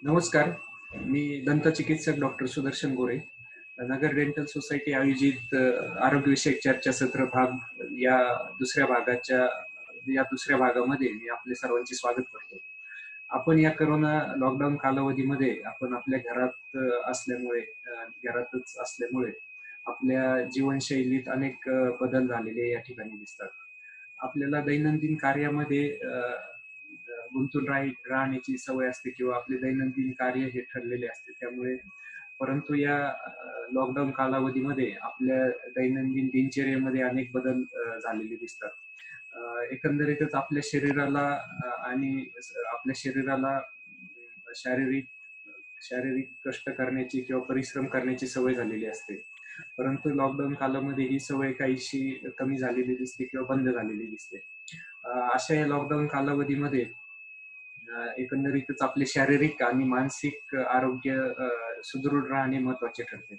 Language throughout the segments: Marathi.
नमस्कार. मी दंतचिकित्सक डॉक्टर सुदर्शन गोरे. नगर डेंटल सोसायटी आयोजित आरोग्यविषयक चर्चासत्र या दुसऱ्या भागामध्ये मी आपले सर्वांचे स्वागत करतो. आपण या कोरोना लॉकडाऊन कालावधीमध्ये आपण आपल्या घरातच असल्यामुळे आपल्या जीवनशैलीत अनेक बदल झालेले या ठिकाणी दिसतात. आपल्याला दैनंदिन कार्यामध्ये गुंतून राहण्याची सवय असते किंवा आपले दैनंदिन कार्य हे ठरलेले असते. त्यामुळे परंतु या लॉकडाऊन कालावधीमध्ये आपल्या दैनंदिन दिनचर्येमध्ये अनेक बदल झालेले दिसतात. एकंदरीतच आपल्या शरीराला शारीरिक शारीरिक कष्ट करण्याची किंवा परिश्रम करण्याची सवय झालेली असते. परंतु लॉकडाऊन कालामध्ये ही सवय काहीशी कमी झालेली दिसते किंवा बंद झालेली दिसते. अशा या लॉकडाऊन कालावधीमध्ये एकंदरीतच आपले शारीरिक आणि मानसिक आरोग्य सुदृढ राहणे महत्वाचे ठरते.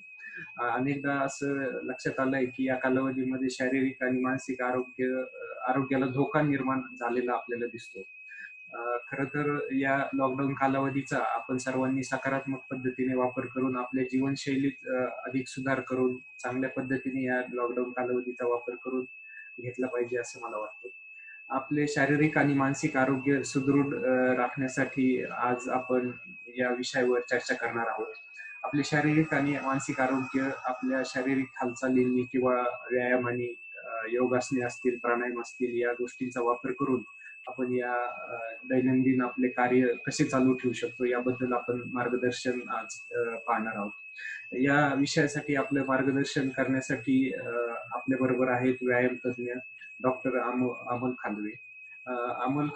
अनेकदा असं लक्षात आलंय की या कालावधीमध्ये शारीरिक आणि मानसिक आरोग्याला धोका निर्माण झालेला आपल्याला दिसतो. खरं तर या लॉकडाऊन कालावधीचा आपण सर्वांनी सकारात्मक पद्धतीने वापर करून आपल्या जीवनशैलीत अधिक सुधार करून चांगल्या पद्धतीने या लॉकडाऊन कालावधीचा वापर करून घेतला पाहिजे असं मला वाटतं. आपले शारीरिक आणि मानसिक आरोग्य सुदृढ राखण्यासाठी आज आपण या विषयावर चर्चा करणार आहोत. आपले शारीरिक आणि मानसिक आरोग्य आपल्या शारीरिक हालचालींनी किंवा व्यायामाने योगासने असतील, प्राणायाम असतील या गोष्टींचा वापर करून आपण दैनंदिन आपले कार्य कसे चालू ठेवू शकतो याबद्दल आपण मार्गदर्शन आज पाहणार आहोत. या विषयासाठी आपलं मार्गदर्शन करण्यासाठी आपल्या बरोबर आहेत व्यायाम तज्ञ डॉक्टर अमोल खांदवे. अमोल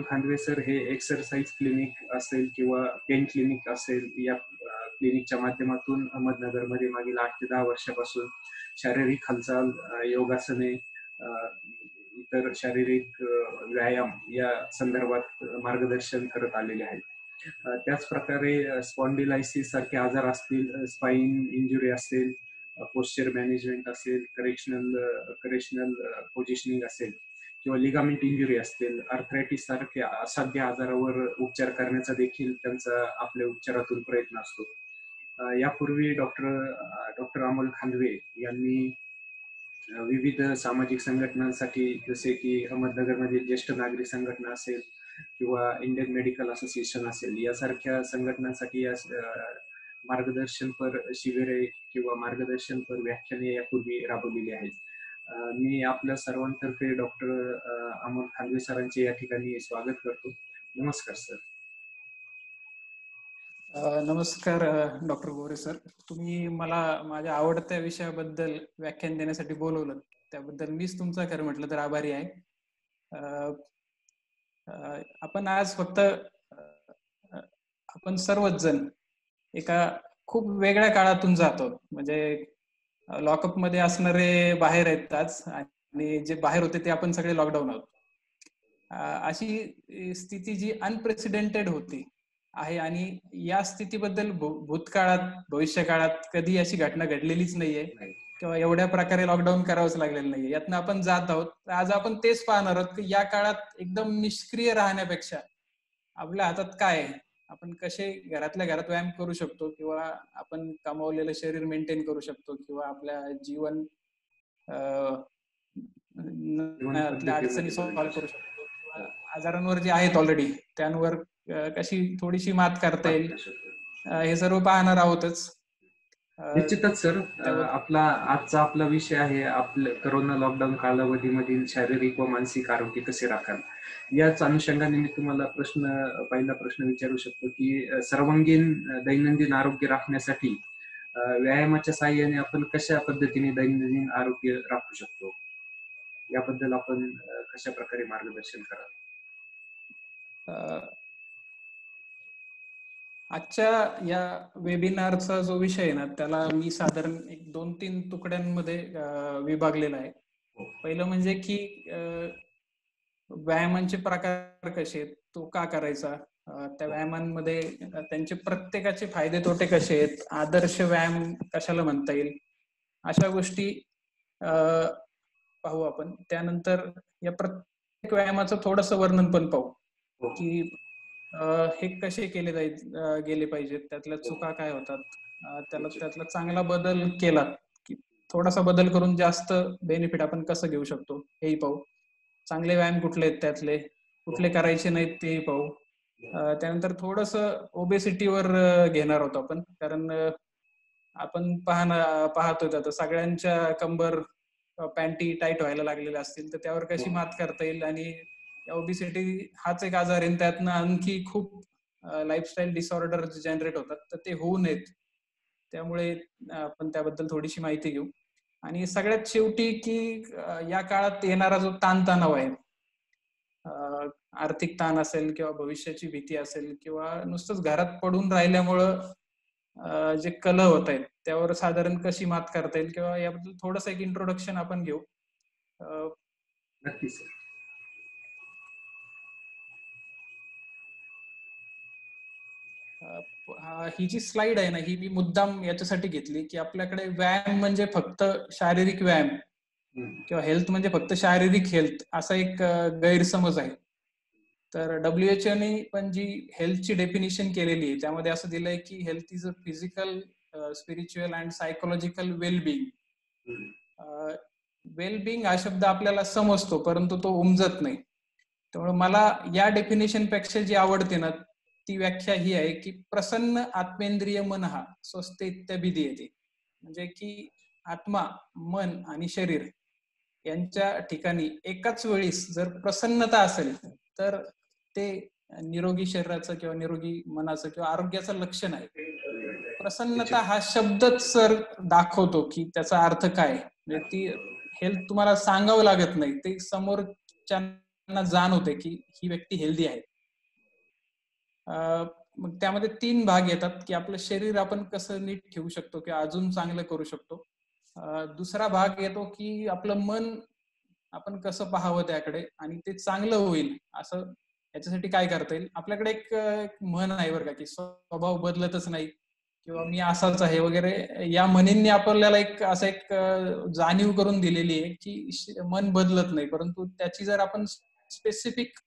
खांदवे सर हे एक्सरसाइज क्लिनिक असेल किंवा पेन क्लिनिक असेल या क्लिनिकच्या माध्यमातून अहमदनगरमध्ये मागील 8 ते 10 वर्षापासून शारीरिक हालचाल, योगासने, इतर शारीरिक व्यायाम या संदर्भात मार्गदर्शन करत आलेले आहेत. त्याच प्रकारे स्पॉन्डिलायसिस सारखे आजार असतील, स्पाइन इंजुरी असेल, पोश्चर मॅनेजमेंट असेल, करेक्शनल पोझिशनिंग असेल किंवा लिगामेंट इंजुरी असतील, आर्थरायटिस सारख्या असाध्य आजारावर उपचार करण्याचा देखील त्यांचा आपल्या उपचारातून प्रयत्न असतो. यापूर्वी डॉक्टर अमोल खांदवे यांनी विविध सामाजिक संघटनांसाठी जसे की अहमदनगरमध्ये ज्येष्ठ नागरिक संघटना असेल किंवा इंडियन मेडिकल असोसिएशन असेल यासारख्या संघटनांसाठी मार्गदर्शनपर शिबिरे किंवा मार्गदर्शनपर व्याख्याने यापूर्वी राबवलेली आहेत. मी आपल्या सर्वांतर्फे डॉक्टर अमोल खांदवे सरांचे या ठिकाणी स्वागत करतो. नमस्कार सर. नमस्कार डॉक्टर गोरे सर. तुम्ही मला माझ्या आवडत्या विषयाबद्दल व्याख्यान देण्यासाठी बोलवलं त्याबद्दल मीच तुमचा खरं म्हटलं तर आभारी आहे. आपण आज फक्त आपण सर्वच जण एका खूप वेगळ्या काळातून जातो. म्हणजे लॉकअप मध्ये असणारे बाहेर आहेत आज आणि जे बाहेर होते ते आपण सगळे लॉकडाऊन आहोत. अशी स्थिती जी अनप्रेसिडेंटेड होती आहे आणि या स्थितीबद्दल भूतकाळात भविष्य काळात कधी अशी घटना घडलेलीच नाहीये किंवा एवढ्या प्रकारे लॉकडाऊन करावंच लागलेलं नाहीये. यातनं आपण जात आहोत. आज आपण तेच पाहणार आहोत की या काळात एकदम निष्क्रिय राहण्यापेक्षा आपल्या हातात काय आहे, आपण कसे घरातल्या घरात व्यायाम करू शकतो किंवा आपण कमावलेलं शरीर मेंटेन करू शकतो किंवा आपल्या जीवन अडचणी सॉल्व्ह करू शकतो किंवा आजारांवर जे आहेत ऑलरेडी त्यांवर कशी थोडीशी मात करता येईल हे सर्व पाहणार आहोतच. निश्चितच सर. आजचा विषय आहे आपलं कोरोना लॉकडाऊन कालावधीमधील शारीरिक व मानसिक आरोग्य कसे राखाल. याच अनुषंगाने मी तुम्हाला पहिला प्रश्न विचारू शकतो की सर्वांगीण दैनंदिन आरोग्य राखण्यासाठी व्यायामाच्या साहाय्याने आपण कशा पद्धतीने दैनंदिन आरोग्य राखू शकतो याबद्दल आपण कशा प्रकारे मार्गदर्शन कराल. आजच्या या वेबिनारचा जो विषय आहे ना त्याला मी साधारण 2-3 तुकड्यांमध्ये विभागलेला आहे. पहिलं म्हणजे की व्यायामांचे प्रकार कसे आहेत, तो का करायचा, त्या व्यायामांमध्ये त्यांचे प्रत्येकाचे फायदे तोटे कसे आहेत, आदर्श व्यायाम कशाला म्हणता येईल, अशा गोष्टी पाहू आपण. त्यानंतर या प्रत्येक व्यायामाचं थोडंसं वर्णन पण पाहू की हे कसे गेले पाहिजेत, त्यातल्या चुका काय होतात, त्यातला चांगला बदल केला की थोडासा बदल करून जास्त बेनिफिट आपण कसं घेऊ शकतो हेही पाहू. चांगले व्यायाम कुठले आहेत त्यातले, कुठले करायचे नाहीत तेही पाहू. त्यानंतर थोडस ओबेसिटीवर घेणार होतो आपण, कारण आपण पाहतोय आता सगळ्यांच्या कंबर पॅन्टी टाईट व्हायला लागलेल्या असतील, तर त्यावर कशी मात करता येईल. आणि ओबेसिटी हाच एक आजार आहे, त्यातनं आणखी खूप लाईफस्टाईल डिसऑर्डर जनरेट होतात, तर ते होऊ नयेत. त्यामुळे आपण त्याबद्दल थोडीशी माहिती घेऊ. आणि सगळ्यात शेवटी की या काळात येणारा जो ताणतणाव आहे, आर्थिक ताण असेल किंवा भविष्याची भीती असेल किंवा नुसतंच घरात पडून राहिल्यामुळं जे कलह होत आहेत त्यावर साधारण कशी मात करता येईल किंवा याबद्दल थोडंसं एक इंट्रोडक्शन आपण घेऊ. नक्कीच सर. ही जी स्लाइड आहे ना, ही मी मुद्दाम याच्यासाठी घेतली की आपल्याकडे व्यायाम म्हणजे फक्त शारीरिक व्यायाम किंवा हेल्थ म्हणजे फक्त शारीरिक हेल्थ असा एक गैरसमज आहे. तर WHO ने पण जी हेल्थची डेफिनेशन केलेली आहे त्यामध्ये असं दिलंय की health is a physical, spiritual and psychological wellbeing. Wellbeing हा शब्द आपल्याला समजतो परंतु तो उमजत नाही. त्यामुळे मला या डेफिनेशन पेक्षा जी आवडते ना ती व्याख्या ही आहे की प्रसन्न आत्मेंद्रिय मन हा स्वस्थ इत्याभिधीयते. म्हणजे की आत्मा, मन आणि शरीर यांच्या ठिकाणी एकाच वेळीस जर प्रसन्नता असेल तर ते निरोगी शरीराचं किंवा निरोगी मनाचं किंवा आरोग्याचं लक्षण आहे. प्रसन्नता हा शब्दच सर दाखवतो की त्याचा अर्थ काय. म्हणजे ती हेल्थ तुम्हाला सांगावं लागत नाही, ते समोरच्यांना जाणवते की ही व्यक्ती हेल्दी आहे. मग त्यामध्ये 3 भाग येतात की आपलं शरीर आपण कसं नीट ठेवू शकतो किंवा अजून चांगलं करू शकतो. दुसरा भाग येतो की आपलं मन आपण कसं पाहावं त्याकडे आणि ते चांगलं होईल असं याच्यासाठी काय करता येईल. आपल्याकडे एक म्हण आहे बरं का की स्वभाव बदलतच नाही किंवा मी असाच आहे वगैरे. या म्हणींनी आपल्याला एक जाणीव करून दिलेली आहे की मन बदलत नाही, परंतु त्याची जर आपण स्पेसिफिक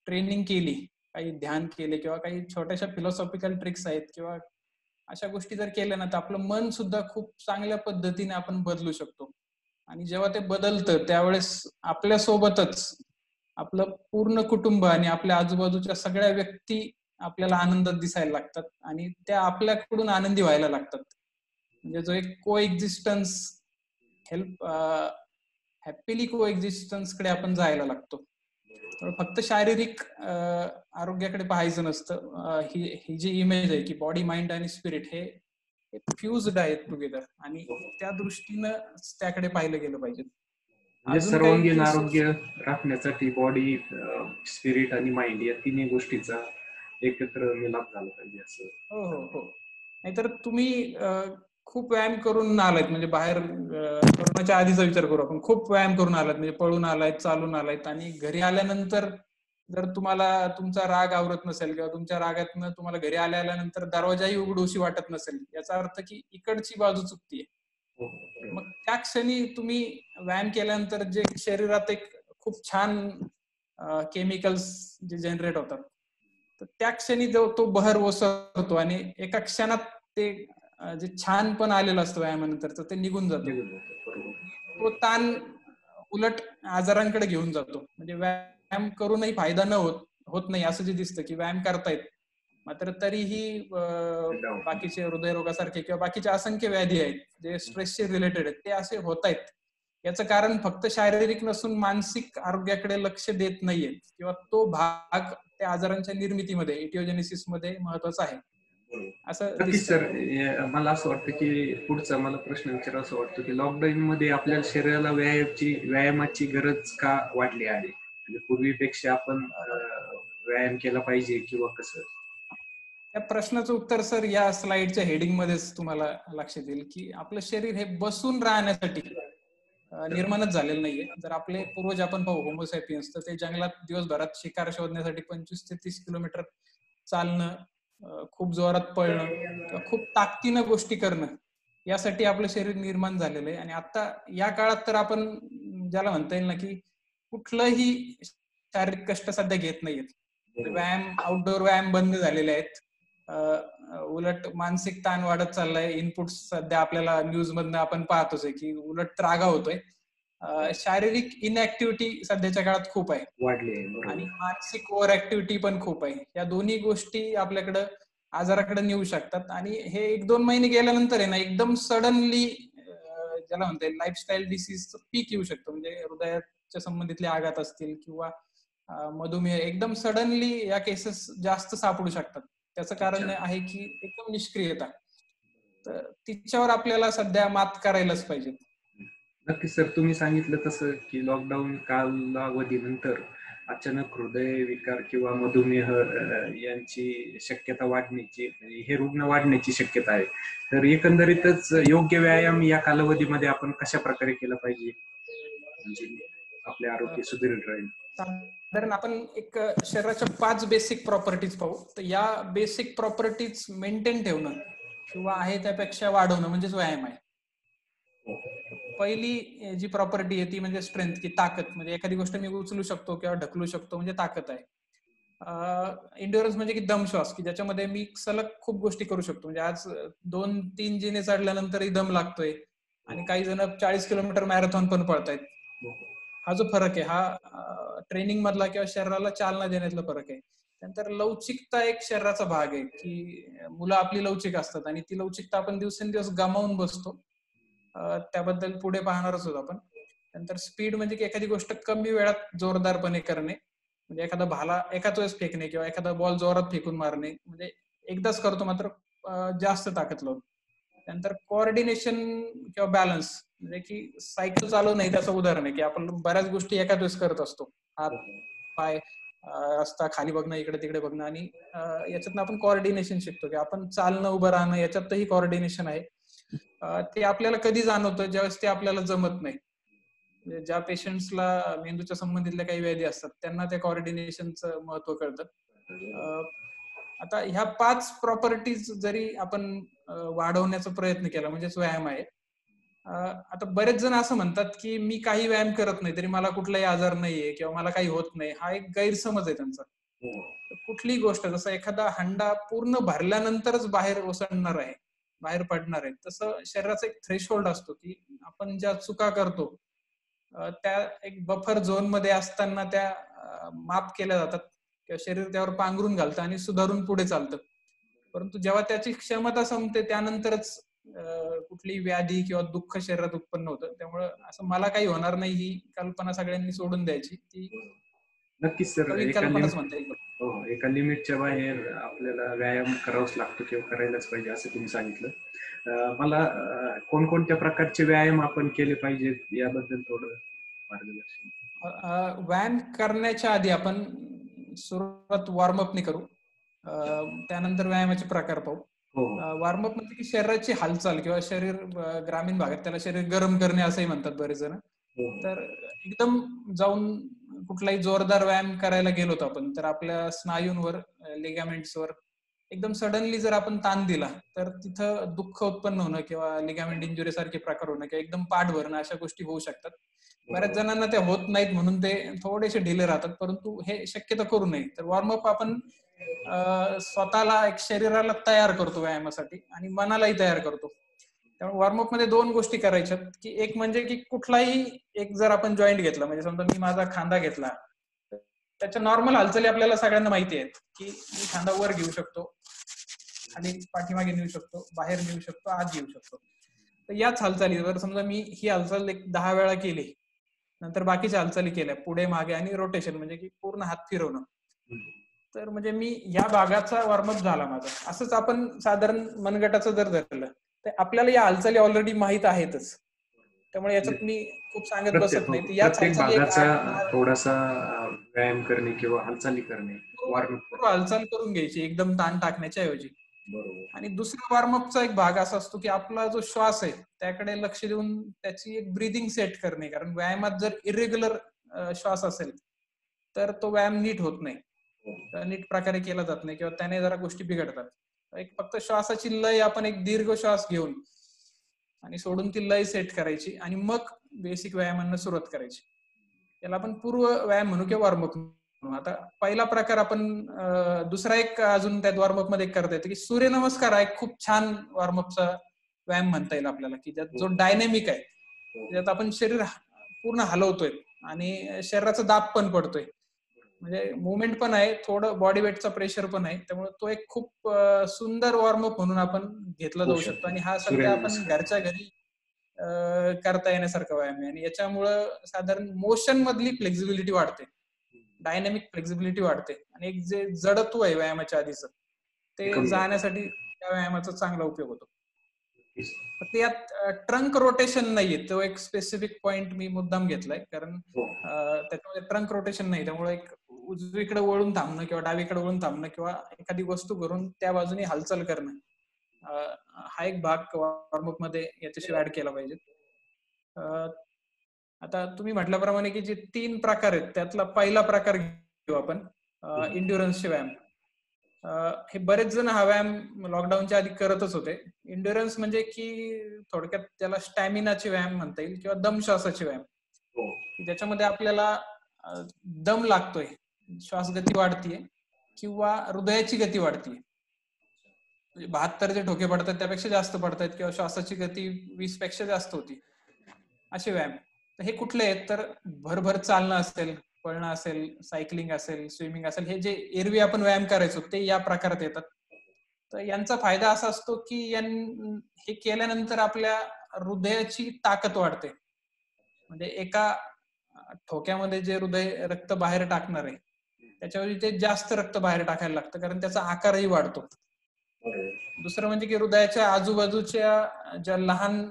ट्रेनिंग केली, काही ध्यान केले किंवा काही छोट्याशा फिलॉसॉफिकल ट्रिक्स आहेत किंवा अशा गोष्टी जर केल्या ना तर आपलं मन सुद्धा खूप चांगल्या पद्धतीने आपण बदलू शकतो. आणि जेव्हा ते बदलतं त्यावेळेस आपल्या सोबतच आपलं पूर्ण कुटुंब आणि आपल्या आजूबाजूच्या सगळ्या व्यक्ती आपल्याला आनंदात दिसायला लागतात आणि त्या आपल्याकडून आनंदी व्हायला लागतात. म्हणजे जो एक को एक्झिस्टन्स, हॅपीली को एक्झिस्टन्स कडे आपण जायला लागतो. फक्त शारीरिक आरोग्याकडे पाहायचं नसतं. ही जी इमेज आहे की बॉडी, माइंड आणि स्पिरिट हे फ्युज्ड आहेत टुगेदर आणि त्या दृष्टीनं त्याकडे पाहिलं गेलं पाहिजे. म्हणजे अजून काही सर्वांगीण केसेस आरोग्य राखण्यासाठी बॉडी, स्पिरिट आणि माइंड या तिन्ही गोष्टीचा एकत्र मिलाप झाला पाहिजे असं. हो हो हो. नाहीतर तुम्ही खूप व्यायाम करून आलायत, म्हणजे बाहेर कोरोनाच्या आधीचा विचार करू आपण, खूप व्यायाम करून आलात म्हणजे पळून आलायत, चालून आलायत आणि घरी आल्यानंतर जर तुम्हाला तुमचा राग आवरत नसेल किंवा तुमच्या रागातनं तुम्हाला घरी आल्यानंतर दरवाजाही उघडूशी वाटत नसेल, याचा अर्थ की इकडची बाजू चुकतीये. मग त्या क्षणी तुम्ही व्यायाम केल्यानंतर जे शरीरात एक खूप छान केमिकल्स जे जनरेट होतात, तर त्या क्षणी तो बहर ओसरतो आणि एका क्षणात ते जे छान पण आलेलं असतं व्यायामानंतर ते निघून जातो. तो ताण उलट आजारांकडे घेऊन जातो. म्हणजे व्यायाम करूनही फायदा होत नाही असं जे दिसतं की व्यायाम करतायत मात्र तरीही बाकीचे हृदयरोगासारखे किंवा बाकीचे असंख्य व्याधी आहेत जे स्ट्रेसशी रिलेटेड आहेत ते असे होत आहेत. याचं कारण फक्त शारीरिक नसून मानसिक आरोग्याकडे लक्ष देत नाहीये किंवा तो भाग त्या आजारांच्या निर्मितीमध्ये, इटिओजेनेसिस मध्ये महत्वाचा आहे असं नक्कीच दिसतं. सर. मला असं वाटतं की पुढचा मला प्रश्न विचारावा असं वाटतं की लॉकडाऊन मध्ये आपल्या शरीराला व्यायामाची गरज का वाढली आहे, म्हणजे पूर्वीपेक्षा आपण व्यायाम केला पाहिजे किंवा कसं? त्या प्रश्नाचं उत्तर सर या स्लाइडच्या हेडिंग मध्येच तुम्हाला लक्षात येईल की आपलं शरीर हे बसून राहण्यासाठी निर्माणच झालेलं नाहीये. जर आपले पूर्वज आपण पाहू होमोसॅपियन्स, तर ते जंगलात दिवसभरात शिकार शोधण्यासाठी 25 ते 30 किलोमीटर चालणं, खूप जोरात पळणं किंवा खूप ताकदीनं गोष्टी करणं यासाठी आपलं शरीर निर्माण झालेलं आहे. आणि आता या काळात तर आपण ज्याला म्हणता येईल ना की कुठलंही शारीरिक कष्ट सध्या घेत नाहीयेत. आउटडोअर व्यायाम बंद झालेले आहेत. उलट मानसिक ताण वाढत चाललाय. इनपुट सध्या आपल्याला न्यूज मधनं आपण पाहतोच आहे की उलट त्रागा होतोय. शारीरिक इनऍक्टिव्हिटी सध्याच्या काळात खूप आहे वाढली आणि मानसिक ओव्हर ऍक्टिव्हिटी पण खूप आहे. या दोन्ही गोष्टी आपल्याकडं आजाराकडे नेऊ शकतात आणि हे 1-2 महिने गेल्यानंतर आहे ना एकदम सडनली ज्याला म्हणता येईल लाईफस्टाईल डिसीज पीक येऊ शकतो. म्हणजे हृदयाच्या संबंधितले आघात असतील किंवा मधुमेह एकदम सडनली या केसेस जास्त सापडू शकतात. त्याचं कारण आहे की एकदम निष्क्रियता. तर तिच्यावर आपल्याला सध्या मात करायलाच पाहिजे. नक्की सर, तुम्ही सांगितलं तसं की लॉकडाऊन कालावधीनंतर अचानक हृदय विकार किंवा मधुमेह यांची शक्यता वाढण्याची, हे रुग्ण वाढण्याची शक्यता आहे. तर एकंदरीतच योग्य व्यायाम या कालावधीमध्ये आपण कशा प्रकारे केला पाहिजे म्हणजे आपले आरोग्य सुदृढ राहील? साधारण आपण एक शरीराच्या 5 बेसिक प्रॉपर्टीज पाहू. तर या बेसिक प्रॉपर्टीज मेंटेन ठेवणं किंवा आहे त्यापेक्षा वाढवणं म्हणजेच व्यायाम आहे. पहिली जी प्रॉपर्टी आहे ती म्हणजे स्ट्रेंथ, की ताकद. म्हणजे एखादी गोष्ट मी उचलू शकतो किंवा ढकलू शकतो म्हणजे ताकद आहे. इंड्युरन्स म्हणजे की दमश्वास, की ज्याच्यामध्ये मी सलग खूप गोष्टी करू शकतो. म्हणजे आज 2-3 जिने चढल्यानंतरही दम लागतोय आणि काही जण 40 किलोमीटर मॅरेथॉन पण पळतायत. हा जो फरक आहे हा ट्रेनिंग मधला किंवा शरीराला चालना देण्यातला फरक आहे. त्यानंतर लवचिकता एक शरीराचा भाग आहे, की मुलं आपली लवचिक असतात आणि ती लवचिकता आपण दिवसेंदिवस गमावून बसतो. त्याबद्दल पुढे पाहणारच आहोत आपण. नंतर स्पीड म्हणजे की एखादी गोष्ट कमी वेळात जोरदारपणे करणे. म्हणजे एखादा भाला एकाच वेळेस फेकणे किंवा एखादा बॉल जोरात फेकून मारणे. म्हणजे एकदाच करतो मात्र जास्त ताकद लावून. त्यानंतर कोऑर्डिनेशन किंवा बॅलन्स म्हणजे की सायकल चालवणं नाही त्याचं उदाहरण आहे, की आपण बऱ्याच गोष्टी एकाच वेळेस करत असतो. हात, पाय, रस्ता खाली बघणं, इकडे तिकडे बघणं आणि याच्यातनं आपण कोऑर्डिनेशन शिकतो, की आपण चालणं उभं राहणं याच्यातही कोऑर्डिनेशन आहे. ते आपल्याला कधी जाणवतं ज्यावेळेस ते आपल्याला जमत नाही. म्हणजे ज्या पेशंट्सला मेंदूच्या संबंधितल्या काही व्याधी असतात त्यांना त्या कोऑर्डिनेशनचं महत्व कळतं. आता ह्या 5 प्रॉपर्टीज जरी आपण वाढवण्याचा प्रयत्न केला म्हणजेच व्यायाम आहे. आता बरेच जण असं म्हणतात की मी काही व्यायाम करत नाही तरी मला कुठलाही आजार नाहीये किंवा मला काही होत नाही. हा एक गैरसमज आहे त्यांचा. कुठलीही गोष्ट जसं एखादा हंडा पूर्ण भरल्यानंतरच बाहेर ओसंडणार आहे, बाहेर पडणार आहे, तसं शरीराचा एक थ्रेशहोल्ड असतो की आपण ज्या चुका करतो त्या एक बफर झोन मध्ये असताना त्या माफ केल्या जातात किंवा शरीर त्यावर पांघरून घालतं आणि सुधारून पुढे चालतं. परंतु जेव्हा त्याची क्षमता संपते त्यानंतरच कुठली व्याधी किंवा दुःख शरीरात उत्पन्न होतं. त्यामुळं असं मला काही होणार नाही ही कल्पना सगळ्यांनी सोडून द्यायची. ती नक्कीच सर, कल्पनाच म्हणता येईल. एका लिमिटच्या बाहेर आपल्याला व्यायाम करावाच लागतो किंवा करायलाच पाहिजे असं तुम्ही सांगितलं. मला कोणकोणत्या प्रकारचे व्यायाम आपण केले पाहिजेत याबद्दल थोडं मार्गदर्शन. व्यायाम करण्याच्या आधी आपण सुरुवात वॉर्मअपने करू. त्यानंतर व्यायामाचे प्रकार पाहू. वॉर्मअप म्हणजे की शरीराची हालचाल किंवा शरीर ग्रामीण भागात त्याला शरीर गरम करणे असंही म्हणतात बरेच जण. तर एकदम जाऊन कुठलाही जोरदार व्यायाम करायला गेलो होतो आपण तर आपल्या स्नायूंवर, लिगामेंट्सवर एकदम सडनली जर आपण ताण दिला तर तिथं दुःख उत्पन्न होणं किंवा लिगामेंट इंजुरी सारखे प्रकार होणं किंवा एकदम पाठ भरणं अशा गोष्टी होऊ शकतात. बऱ्याच जणांना ते होत नाहीत म्हणून ते थोडेसे ढिले राहतात, परंतु हे शक्यतो करू नये. तर वॉर्मअप आपण स्वतःला एक शरीराला तयार करतो व्यायामासाठी आणि मनालाही तयार करतो. त्यामुळे वॉर्मअप मध्ये 2 गोष्टी करायच्यात, की एक म्हणजे की कुठलाही एक जर आपण जॉईंट घेतला म्हणजे समजा मी माझा खांदा घेतला तर त्याच्या नॉर्मल हालचाली आपल्याला सगळ्यांना माहिती आहेत, की मी खांदा वर घेऊ शकतो, खाली पाठीमागे नेऊ शकतो, बाहेर नेऊ शकतो, आत घेऊ शकतो. तर याच हालचालीवर समजा मी ही हालचाल एक 10 वेळा केली, नंतर बाकीच्या हालचाली केल्या पुढे मागे आणि रोटेशन म्हणजे की पूर्ण हात फिरवणं, तर म्हणजे मी या भागाचा वॉर्मअप झाला माझा. असंच आपण साधारण मनगटाचं जर धरलं तर आपल्याला या हालचाली ऑलरेडी माहित आहेतच. त्यामुळे याच्यात मी खूप सांगत बसत नाही. तर याच प्रत्येक हालचाली एक भागाचा थोडासा व्यायाम करणे किंवा हालचाली करणे, पूर्ण हालचाल करून घ्यायची एकदम ताण टाकण्याच्या ऐवजी. बरोबर. आणि दुसरा वॉर्मअपचा एक भाग असा असतो की आपला जो श्वास आहे त्याकडे लक्ष देऊन त्याची एक ब्रीदिंग सेट करणे. कारण व्यायामात जर इरेग्युलर श्वास असेल तर तो व्यायाम नीट होत नाही, नीट प्रकारे केला जात नाही किंवा त्याने जरा गोष्टी बिघडतात. एक फक्त श्वासाची लय आपण एक दीर्घ श्वास घेऊन आणि सोडून ती लय सेट करायची आणि मग बेसिक व्यायामांना सुरुवात करायची. याला आपण पूर्व व्यायाम म्हणू किंवा वॉर्मअप आता पहिला प्रकार आपण दुसरा एक अजून त्यात वॉर्मअप मध्ये करता येतो की सूर्यनमस्कार हा एक खूप छान वॉर्मअपचा व्यायाम म्हणता येईल आपल्याला, की ज्यात जो डायनेमिक आहे, ज्यात आपण शरीर पूर्ण हलवतोय आणि शरीराचा दाब पण पडतोय, म्हणजे मुवमेंट पण आहे, थोडं बॉडी वेटचा प्रेशर पण आहे. त्यामुळे तो एक खूप सुंदर वॉर्मअप म्हणून आपण घेतला जाऊ शकतो आणि हा सध्या आपण घरच्या घरी करता येण्यासारखा व्यायाम आहे. आणि याच्यामुळं साधारण मोशन मधली फ्लेक्झिबिलिटी वाढते, डायनॅमिक फ्लेक्झिबिलिटी वाढते आणि एक जे जडत्व आहे व्यायामाच्या आधीच ते जाण्यासाठी त्या व्यायामाचा चांगला उपयोग होतो. फक्त यात ट्रंक रोटेशन नाहीये, तो एक स्पेसिफिक पॉइंट मी मुद्दाम घेतलाय, कारण त्याच्यामध्ये ट्रंक रोटेशन नाही. त्यामुळे एक उजवीकडे वळून थांबणं किंवा डावीकडे वळून थांबणं किंवा एखादी वस्तू करून त्या बाजूने हालचाल करणं, हा एक भाग वॉर्मअप मध्ये याच्याशिवाय ऍड केला पाहिजे. आता तुम्ही म्हटल्याप्रमाणे की जे 3 प्रकार आहेत त्यातला पहिला प्रकार घेऊ आपण, इंड्युरन्सचे व्यायाम. हे बरेच जण हा व्यायाम लॉकडाऊनच्या आधी करतच होते. इंड्युरन्स म्हणजे की थोडक्यात त्याला स्टॅमिनाचे व्यायाम म्हणता येईल किंवा दमश्वासाचे व्यायाम, ज्याच्यामध्ये आपल्याला दम लागतोय, श्वास गती वाढतीये किंवा हृदयाची गती वाढतीये. म्हणजे 72 जे ठोके पडतात त्यापेक्षा जास्त पडतात किंवा श्वासाची गती 20 पेक्षा जास्त होती, असे व्यायाम. हे कुठले आहेत तर भरभर चालणं असेल, पळणं असेल, सायकलिंग असेल, स्विमिंग असेल, हे जे एरवी आपण व्यायाम करायचो ते या प्रकारात येतात. तर यांचा फायदा असा असतो की हे केल्यानंतर आपल्या हृदयाची ताकद वाढते. म्हणजे एका ठोक्यामध्ये जे हृदय रक्त बाहेर टाकणार आहे त्याच्यावर ते जास्त रक्त बाहेर टाकायला लागतं, कारण त्याचा आकारही वाढतो. दुसरं म्हणजे की हृदयाच्या आजूबाजूच्या ज्या लहान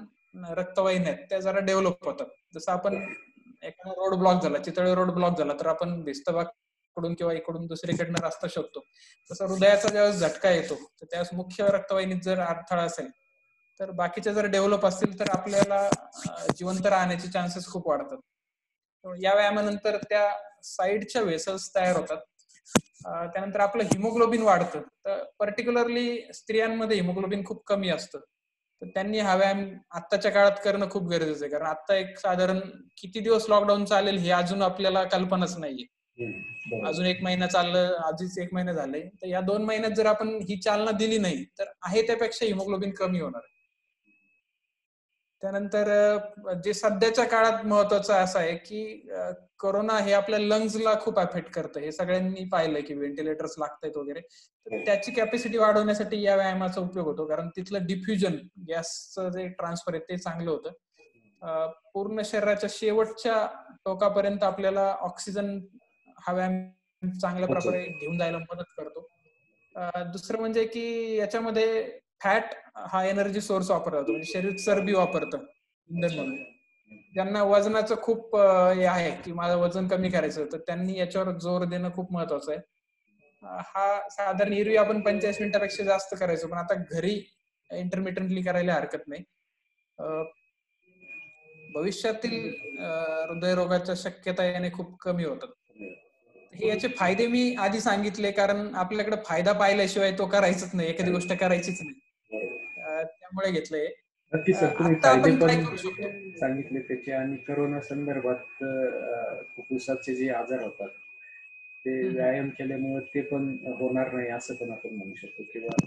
रक्तवाहिन्या आहेत त्या जरा डेव्हलप होतात. जसं आपण एखादा रोड ब्लॉक झाला, चितळे रोड ब्लॉक झाला, तर आपण भिस्तबाग कडून किंवा इकडून दुसरीकडनं रस्ता शोधतो. तसं हृदयाचा ज्यावेळेस झटका येतो तर त्यावेळेस मुख्य रक्तवाहिनीत जर अडथळा असेल तर बाकीच्या जर डेव्हलप असतील तर आपल्याला जिवंत राहण्याचे चान्सेस खूप वाढतात. या व्यायामानंतर त्या साईडच्या वेसल्स तयार होतात. त्यानंतर आपलं हिमोग्लोबिन वाढतं. तर पर्टिक्युलरली स्त्रियांमध्ये हिमोग्लोबिन खूप कमी असतं, तर त्यांनी हा व्यायाम आत्ताच्या काळात करणं खूप गरजेचं आहे, कारण आता एक साधारण किती दिवस लॉकडाऊन चालेल हे अजून आपल्याला कल्पनाच नाहीये. अजून 1 महिना चाललं, आधीच 1 महिना झाले, तर या 2 महिन्यात जर आपण ही चालना दिली नाही तर आहे त्यापेक्षा हिमोग्लोबिन कमी होणार. त्यानंतर जे सध्याच्या काळात महत्वाचं असं आहे की कोरोना हे आपल्या लंग्सला खूप अफेक्ट करतं. हे सगळ्यांनी पाहिलंय की व्हेंटिलेटर्स लागतायत वगैरे, तर त्याची कॅपॅसिटी वाढवण्यासाठी या व्यायामाचा उपयोग होतो, कारण तिथलं डिफ्युजन, गॅसचं जे ट्रान्सफर आहे ते चांगलं होतं. पूर्ण शरीराच्या शेवटच्या टोकापर्यंत आपल्याला ऑक्सिजन हा व्यायाम चांगल्या प्रकारे घेऊन जायला मदत करतो. दुसरं म्हणजे की याच्यामध्ये फॅट हा एनर्जी सोर्स वापरला जातो, म्हणजे शरीर चरबी वापरतं इंधन म्हणून. ज्यांना वजनाचं खूप हे आहे की माझं वजन कमी करायचं, तर त्यांनी याच्यावर जोर देणं खूप महत्वाचं आहे. हा साधारण एरवी आपण 45 मिनिटापेक्षा जास्त करायचो, पण आता घरी इंटरमिटंटली करायला हरकत नाही. भविष्यातील हृदयरोगाच्या शक्यता याने खूप कमी होतात. हे याचे फायदे मी आधी सांगितले, कारण आपल्याकडे फायदा पाहिल्याशिवाय तो करायचाच नाही, एखादी गोष्ट करायचीच नाही, त्यामुळे घेतलंय. नक्की सर, तुम्ही आता फायदे आपण काय पण करू शकतो सांगितले त्याचे, आणि करोना संदर्भात फुफ्फुसाचे जे आजार होतात ते व्यायाम केल्यामुळे ते पण होणार नाही असं पण आपण म्हणू शकतो, किंवा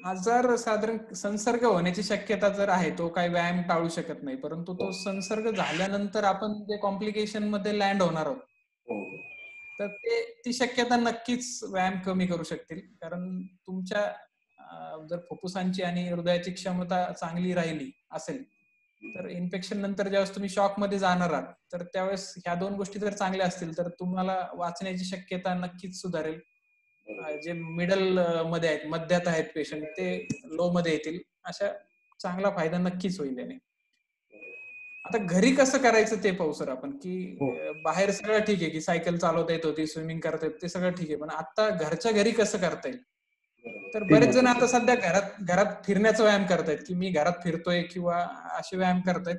आजार साधारण संसर्ग होण्याची शक्यता जर आहे, तो काही व्यायाम टाळू शकत नाही, परंतु तो संसर्ग झाल्यानंतर आपण जे कॉम्प्लिकेशन मध्ये लँड होणार आहोत तर ती शक्यता नक्कीच व्यायाम कमी करू शकतील. कारण तुमच्या जर फुफ्फुसांची आणि हृदयाची क्षमता चांगली राहिली असेल तर इन्फेक्शन नंतर ज्यावेळेस तुम्ही शॉक मध्ये जाणार आहात तर त्यावेळेस ह्या 2 गोष्टी जर चांगल्या असतील तर तुम्हाला वाचण्याची शक्यता नक्कीच सुधारेल. जे मिडल मध्ये आहेत, मध्यात आहेत पेशंट, ते लो मध्ये येतील. अशा चांगला फायदा नक्कीच होईल याने. आता घरी कसं करायचं ते पाहू सर आपण, की बाहेर सगळं ठीक आहे की सायकल चालवता येत होती, स्विमिंग करता येत, ते सगळं ठीक आहे, पण आता घरच्या घरी कसं करता येईल. तर बरेच जण आता सध्या घरात फिरण्याचा व्यायाम करतायत, की मी घरात फिरतोय किंवा असे व्यायाम करतायत,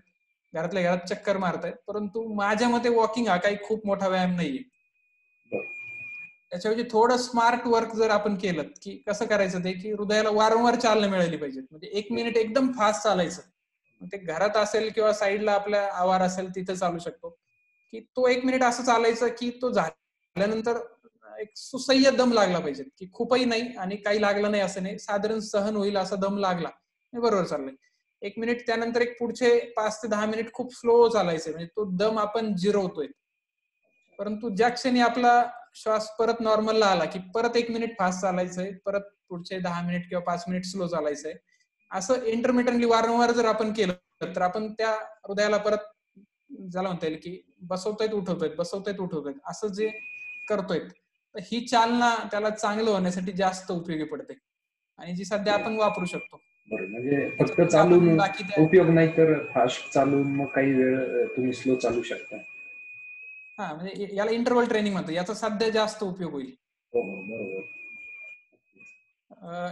घरातल्या घरात चक्कर मारतायत. परंतु माझ्या मते वॉकिंग हा काही खूप मोठा व्यायाम नाहीये. त्याच्याऐवजी थोडं स्मार्ट वर्क जर आपण केलं, की कसं करायचं ते, की हृदयाला वारंवार चालना मिळाली पाहिजे. म्हणजे 1 मिनिट एकदम फास्ट चालायचं, ते घरात असेल किंवा साईडला आपल्या आवार असेल तिथं चालू शकतो, की तो 1 मिनिट असं चालायचं की तो झाला झाल्यानंतर एक सुसह्य दम लागला पाहिजे, की खूपही नाही आणि काही लागलं नाही असं नाही, साधारण सहन होईल असा दम लागला, बरोबर चाललंय. 1 मिनिट त्यानंतर एक पुढचे 5 ते 10 मिनिट खूप स्लो चालायचे, म्हणजे तो दम आपण जिरवतोय. परंतु ज्या क्षणी आपला श्वास परत नॉर्मलला आला, की परत 1 मिनिट फास्ट चालायचंय, परत पुढचे 10 मिनिट किंवा 5 मिनिट स्लो चालायचंय. असं इंटरमिटंटली वारंवार जर आपण केलं तर आपण त्या हृदयाला परत, ज्याला म्हणता येईल की बसवतायत उठवतायत असं जे करतोय, तर ही चालना त्याला चांगलं होण्यासाठी जास्त उपयोगी पडते आणि जी सध्या आपण वापरू शकतो. बरोबर, म्हणजे फक्त त्याच्यातच आपण चालून बाकी उपयोग नाही तर फास्ट चालून मग काही वेळ तुम्ही स्लो चालू शकता. म्हणजे याला इंटरव्हल ट्रेनिंग म्हणतो, याचा सध्या जास्त उपयोग होईल. हो बरोबर.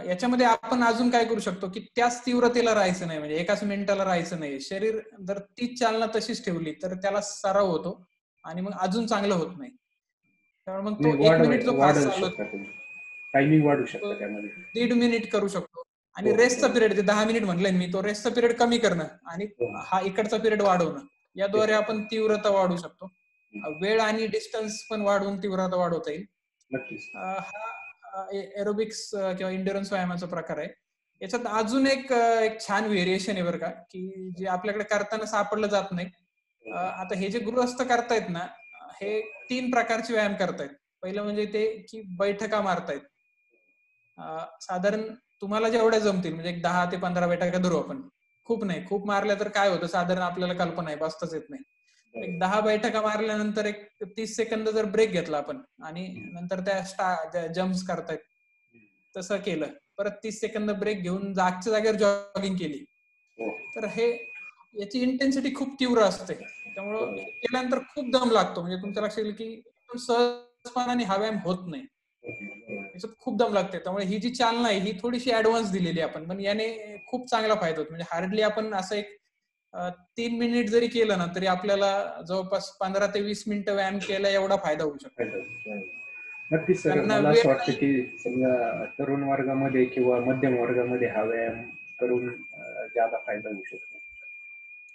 याच्यामध्ये आपण अजून काय करू शकतो, की त्याच तीव्रतेला राहायचं नाही, म्हणजे एकाच मिनिटाला राहायचं नाही. शरीर जर तीच चालना तशीच ठेवली तर त्याला सराव होतो आणि मग अजून चांगलं होत नाही. त्यामुळे मग तो 1 मिनिट जो फास्ट वाढवू चालू, शकता तुम्ही, टायमिंग वाढू शकता त्यामध्ये. 1.5 मिनिट करू शकतो आणि हो, रेस्टचा हो. पिरियड, जे 10 मिनिट म्हणलंय मी, तो रेस्टचा पिरियड कमी करणं आणि हो. हा इकडचा पिरियड वाढवणं, याद्वारे ते- आपण तीव्रता वाढवू शकतो. वेळ आणि डिस्टन्स पण वाढवून तीव्रता वाढवता येईल. नक्कीच. हा एरोबिक्स किंवा इंड्युरन्स व्यायामाचा प्रकार आहे. याच्यात अजून एक छान व्हेरिएशन आहे बरं का, की जे आपल्याकडे करताना सापडलं जात नाही. आता हे जे गृहस्थ करतायत ना, हे 3 प्रकारचे व्यायाम करतायत. पहिलं म्हणजे ते की बैठका मारतायत. साधारण तुम्हाला जेवढ्या जमतील, म्हणजे एक 10 ते 15 बैठका धरू आपण. खूप नाही, खूप मारल्या तर काय होतं साधारण आपल्याला कल्पना आहे, बसताच येत नाही. एक 10 बैठका मारल्यानंतर एक 30 सेकंद जर ब्रेक घेतला आपण आणि नंतर त्या जम्प्स करतायत तसं केलं, परत 30 सेकंद ब्रेक घेऊन जागच्या जागेवर जॉगिंग केली, हो. तर याची इंटेन्सिटी खूप तीव्र असते. त्यामुळं बरोबर. हे केल्यानंतर खूप दम लागतो, म्हणजे तुमच्या लक्षात येईल की सहजपणाने हा व्यायाम होत नाही, याच्यात खूप दम लागते. त्यामुळे ही जी चालना आहे ही थोडीशी ऍडव्हान्स दिलेली आहे आपण, पण याने खूप चांगला फायदा होतो. म्हणजे हार्डली आपण असं एक 3 मिनिट जरी केलं ना, तरी आपल्याला जवळपास 15 ते 20 मिनिटं व्यायाम केला एवढा फायदा होऊ शकतो. नक्कीच सर, त्यांना मला वेळ असं वाटतं नाही. की समजा तरुण वर्गामध्ये किंवा मध्यम वर्गामध्ये हा व्यायाम करून ज्यादा फायदा होऊ शकतो.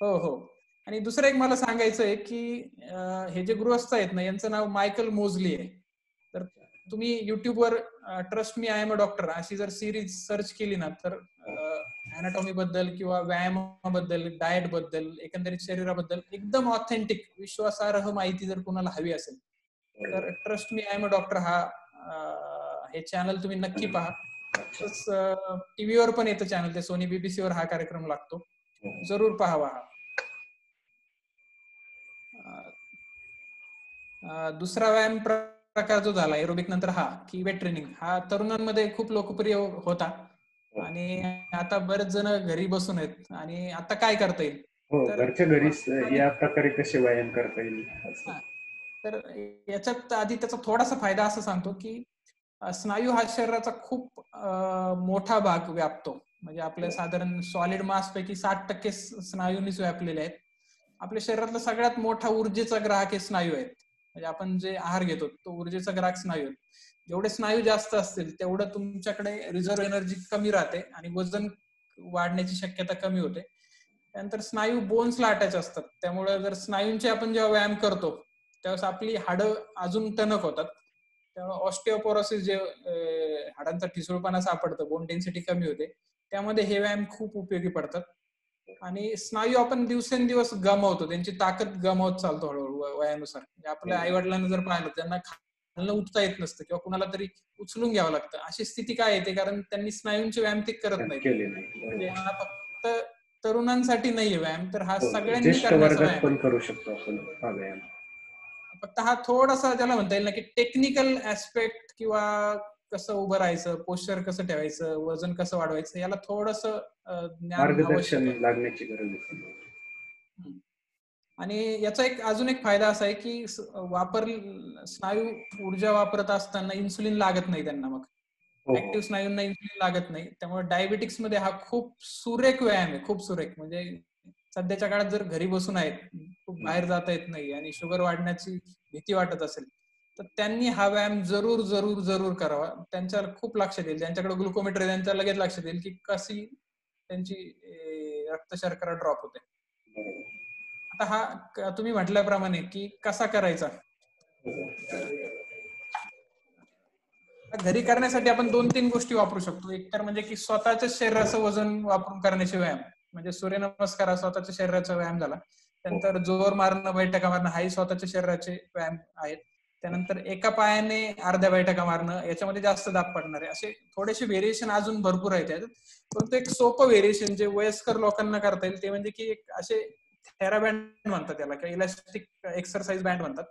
हो हो. आणि दुसरं एक मला सांगायचं आहे की हे जे गृहस्थ आहेत ना, यांचं नाव मायकल मोझली आहे. तर तुम्ही युट्यूबवर trust me I am a doctor अशी जर सिरीज सर्च केली ना, तर अॅनाटॉमी बद्दल किंवा व्यायामाबद्दल, डाएट बद्दल, एकंदरीत शरीराबद्दल एकदम ऑथेंटिक विश्वासार्ह माहिती जर कोणाला हवी असेल, तर trust me I am a doctor हे चॅनल तुम्ही नक्की पहा. तसंच टीव्हीवर पण येतं चॅनल, ते सोनी BBC वर हा कार्यक्रम लागतो, जरूर पाहावा हा. दुसरा व्यायाम प्रकार जो झाला एरोबिक नंतर हा की वेट ट्रेनिंग, हा तरुणांमध्ये खूप लोकप्रिय होता आणि आता बरेच जण घरी बसून आहेत आणि आता काय करता येईल, हो, तर घरच्या घरीच या प्रकारे कसे व्यायाम करता येईल असं. तर याच्यात आधी त्याचा थोडासा फायदा असं सांगतो की स्नायू हा शरीराचा खूप मोठा भाग व्यापतो. म्हणजे आपल्या साधारण सॉलिड मास पैकी 60% स्नायूंनीच व्यापलेले आहेत. आपल्या शरीरातला सगळ्यात मोठा ऊर्जेचा ग्राहक हे स्नायू आहेत. म्हणजे आपण जे आहार घेतो तो ऊर्जेचा ग्राहक स्नायू आहेत. जेवढे स्नायू जास्त असतील तेवढं तुमच्याकडे रिझर्व्ह एनर्जी कमी राहते आणि वजन वाढण्याची शक्यता कमी होते. त्यानंतर स्नायू बोन्सला अटॅच असतात, त्यामुळे जर स्नायूंचे आपण जेव्हा व्यायाम करतो त्यावेळेस आपली हाडं अजून टणक होतात. त्यामुळे ऑस्टिओपोरोसिस, जे हाडांचा ठिसूळपणा सापडतं, बोन डेन्सिटी कमी होते, त्यामध्ये हे व्यायाम खूप उपयोगी पडतात. आणि स्नायू आपण दिवसेंदिवस गमावतो, त्यांची ताकद गमावत चालतो हळूहळू वयानुसार. म्हणजे आपल्या आई वडिलांना जर पाहिलं, त्यांना खाल्लं उठता येत नसतं किंवा कुणाला तरी उचलून घ्यावं लागतं. अशी स्थिती काय येते, कारण त्यांनी स्नायूंचे व्यायाम ते करत नाहीत. केले नाही. म्हणजे हा फक्त तरुणांसाठी नाहीये व्यायाम, तर हा सगळ्यांनी ज्येष्ठ करण्याचा वर्गात व्यायाम पण आहे. करू शकतो आपण हा व्यायाम. फक्त हा थोडासा ज्याला म्हणता येईल ना, की टेक्निकल ऍस्पेक्ट किंवा कसं उभं राहायचं, पोश्चर कसं ठेवायचं, वजन कसं वाढवायचं, याला थोडस ज्ञान आवश्यक मार्गदर्शन आहे. लागण्याची गरज आहे. आणि याचा अजून एक फायदा असा आहे की स्नायू ऊर्जा वापरत असताना इन्सुलिन लागत नाही त्यांना. मग हो हो. ऍक्टिव्ह स्नायूंना इन्सुलिन लागत नाही, त्यामुळे डायबिटिक्स मध्ये हा खूप सुरेख व्यायाम आहे, खूप सुरेख. म्हणजे सध्याच्या काळात जर घरी बसून आहेत, खूप बाहेर जाता येत नाही आणि शुगर वाढण्याची भीती वाटत असेल, तर त्यांनी हा व्यायाम जरूर जरूर जरूर करावा. त्यांच्या खूप लक्षात येईल, ज्यांच्याकडे ग्लुकोमीटर आहे त्यांच्या लगेच लक्षात येईल की कशी त्यांची रक्त शर्करा ड्रॉप होते. आता हा तुम्ही म्हटल्याप्रमाणे की कसा करायचा, घरी करण्यासाठी आपण 2-3 गोष्टी वापरू शकतो. एक तर म्हणजे की स्वतःच्या शरीराचं वजन वापरून करण्याचे व्यायाम, म्हणजे सूर्यनमस्कार हा स्वतःच्या शरीराचा व्यायाम झाला. त्यानंतर जोर मारणं, बैठका मारणं हाही स्वतःच्या शरीराचे व्यायाम आहेत. त्यानंतर एका पायाने अर्ध्या बैठका मारणं, याच्यामध्ये जास्त दाब पडणार आहे. असे थोडेसे व्हेरिएशन अजून भरपूर आहेत त्याच्यात. परंतु एक सोपं व्हेरिएशन जे वयस्कर लोकांना करता येईल ते म्हणजे की एक असे थेराबँड म्हणतात त्याला, किंवा इलास्टिक एक्सरसाइज बँड म्हणतात.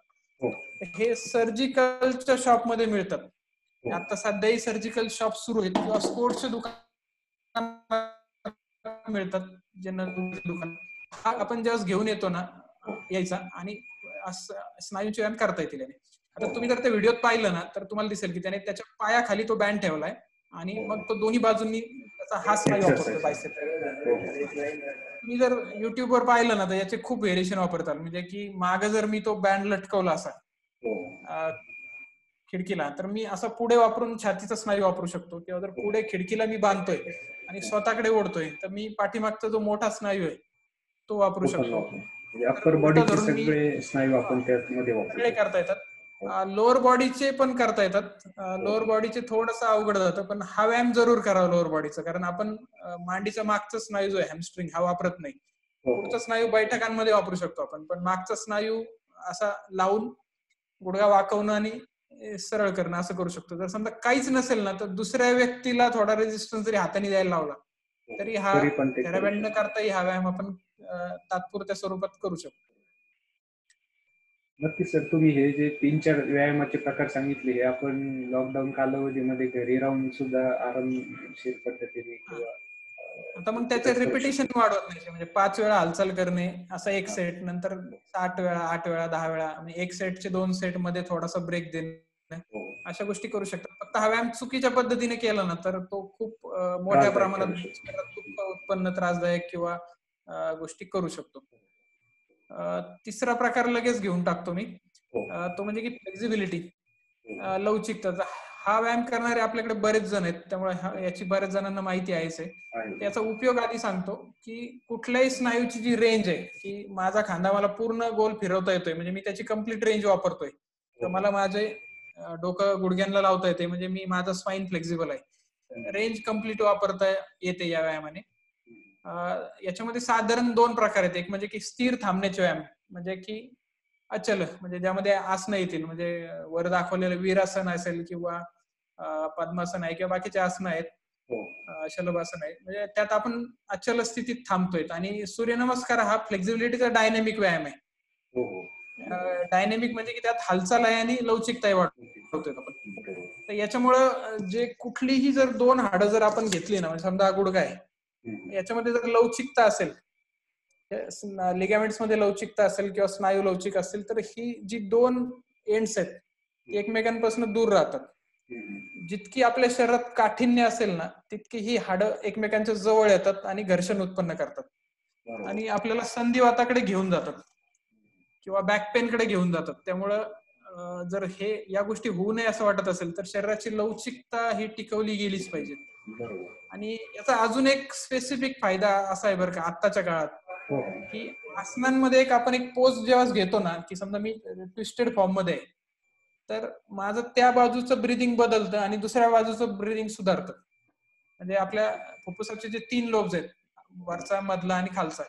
हे सर्जिकलच्या शॉपमध्ये मिळतात. आता सध्याही सर्जिकल शॉप सुरू आहेत किंवा स्पोर्ट्सचे दुकान मिळतात, जनरल दुकान. हा आपण जेव्हा घेऊन येतो ना यायचा, आणि स्नायूचे व्यायाम करता येतील. आता तुम्ही जर त्या व्हिडिओत पाहिलं ना तर तुम्हाला दिसेल की त्याने त्याच्या पायाखाली तो बँड ठेवलाय आणि मग तो दोन्ही बाजूंनी त्याचा हा स्नायू वापरतो, बायसेप. तुम्ही जर युट्यूबवर पाहिलं ना तर याचे खूप व्हेरिएशन वापरतात. म्हणजे की मागे जर मी तो बँड लटकवला असा खिडकीला, तर मी असं पुढे वापरून छातीचा स्नायू वापरू शकतो, किंवा जर पुढे खिडकीला मी बांधतोय आणि स्वतःकडे ओढतोय तर मी पाठीमागचा जो मोठा स्नायू आहे तो वापरू शकतो. अप्पर बॉडीचे सगळे स्नायू आपण त्यामध्ये सगळे करता येतात. लोअर बॉडीचे पण करता येतात. लोअर बॉडीचे थोडंसं अवघड जातं, पण हा व्यायाम जरूर करावा लोअर बॉडीचा, कारण आपण मांडीचा मागचा स्नायू जो आहे हॅमस्ट्रिंग हा वापरत नाही. पुढचा स्नायू बैठकांमध्ये वापरू शकतो आपण, पण मागचा स्नायू असा लावून गुडघा वाकवणं आणि सरळ करणं असं करू शकतो. जर समजा काहीच नसेल ना तर दुसऱ्या व्यक्तीला थोडा रेजिस्टन्स जरी हाताने द्यायला लावला तरी हा थेराबँड न करताही हा व्यायाम आपण तात्पुरत्या स्वरूपात करू शकतो. नक्कीच सर, तुम्ही हे जे 3-4 व्यायामाचे प्रकार सांगितले हे आपण लॉकडाऊन कालावधीमध्ये घरी राहून सुद्धा आरामशीर पद्धतीने किंवा आता मग त्याचे रिपिटेशन वाढवत नाही, म्हणजे 5 वेळा हालचाल करणे असा एक सेट, नंतर 8 वेळा, 8 वेळा, 10 वेळा, म्हणजे एक सेटचे 2 सेट मध्ये थोडासा ब्रेक देणे, अशा गोष्टी करू शकतात. फक्त हा व्यायाम चुकीच्या पद्धतीने केला ना तर तो खूप मोठ्या प्रमाणात दुःख उत्पन्न, त्रासदायक किंवा गोष्टी करू शकतो. तिसरा प्रकार लगेच घेऊन टाकतो मी, तो म्हणजे की फ्लेक्झिबिलिटी, लवचिकता. हा व्यायाम करणारे आपल्याकडे बरेच जण आहेत, त्यामुळे याची बऱ्याच जणांना माहिती आहेच आहे. याचा उपयोग आधी सांगतो की कुठल्याही स्नायूची जी रेंज आहे, की माझा खांदा मला पूर्ण गोल फिरवता येतोय, म्हणजे मी त्याची कम्प्लीट रेंज वापरतोय, तर मला माझे डोकं गुडघ्यांना लावता येते, म्हणजे मी माझा स्पाइन फ्लेक्झिबल आहे. रेंज कम्प्लीट वापरता येते या व्यायामाने. याच्यामध्ये साधारण 2 प्रकार आहेत. एक म्हणजे की स्थिर थांबण्याचे व्यायाम, म्हणजे की अचल, म्हणजे ज्यामध्ये आसनं येतील, म्हणजे वर दाखवलेलं वीरासन असेल किंवा पद्मासन आहे किंवा बाकीचे आसनं आहेत, शलभासन आहे, म्हणजे त्यात आपण अचल स्थितीत थांबतोय. आणि सूर्यनमस्कार हा फ्लेक्झिबिलिटीचा डायनॅमिक व्यायाम आहे. डायनॅमिक म्हणजे की त्यात हालचाल आहे आणि लवचिकता वाढवतोय आपण. तर याच्यामुळं जे कुठलीही जर 2 हाडं जर आपण घेतली ना, म्हणजे समजा गुडघा आहे, याच्यामध्ये जर लवचिकता असेल, लिगामेंट्स मध्ये लवचिकता असेल किंवा स्नायू लवचिक असेल, तर ही जी 2 एंड्स आहेत ती एकमेकांपासून दूर राहतात. जितकी आपल्या शरीरात काठिण्य असेल ना तितकी ही हाडं एकमेकांच्या जवळ येतात आणि घर्षण उत्पन्न करतात, आणि आपल्याला संधिवाताकडे घेऊन जातात किंवा बॅक पेन कडे घेऊन जातात. त्यामुळं जर हे या गोष्टी होऊ नये असं वाटत असेल तर शरीराची लवचिकता ही टिकवली गेलीच पाहिजे. आणि याचा अजून एक स्पेसिफिक फायदा असा आहे बरं का आत्ताच्या काळात, की आसनांमध्ये आपण एक पोज जेव्हा घेतो ना, की समजा मी ट्विस्टेड फॉर्म मध्ये आहे, तर माझं त्या बाजूचं ब्रिदिंग बदलतं आणि दुसऱ्या बाजूचं ब्रिदिंग सुधारतं. म्हणजे आपल्या फुफ्फुसाचे जे 3 लोब्स आहेत, वरचा, मधला आणि खालचा,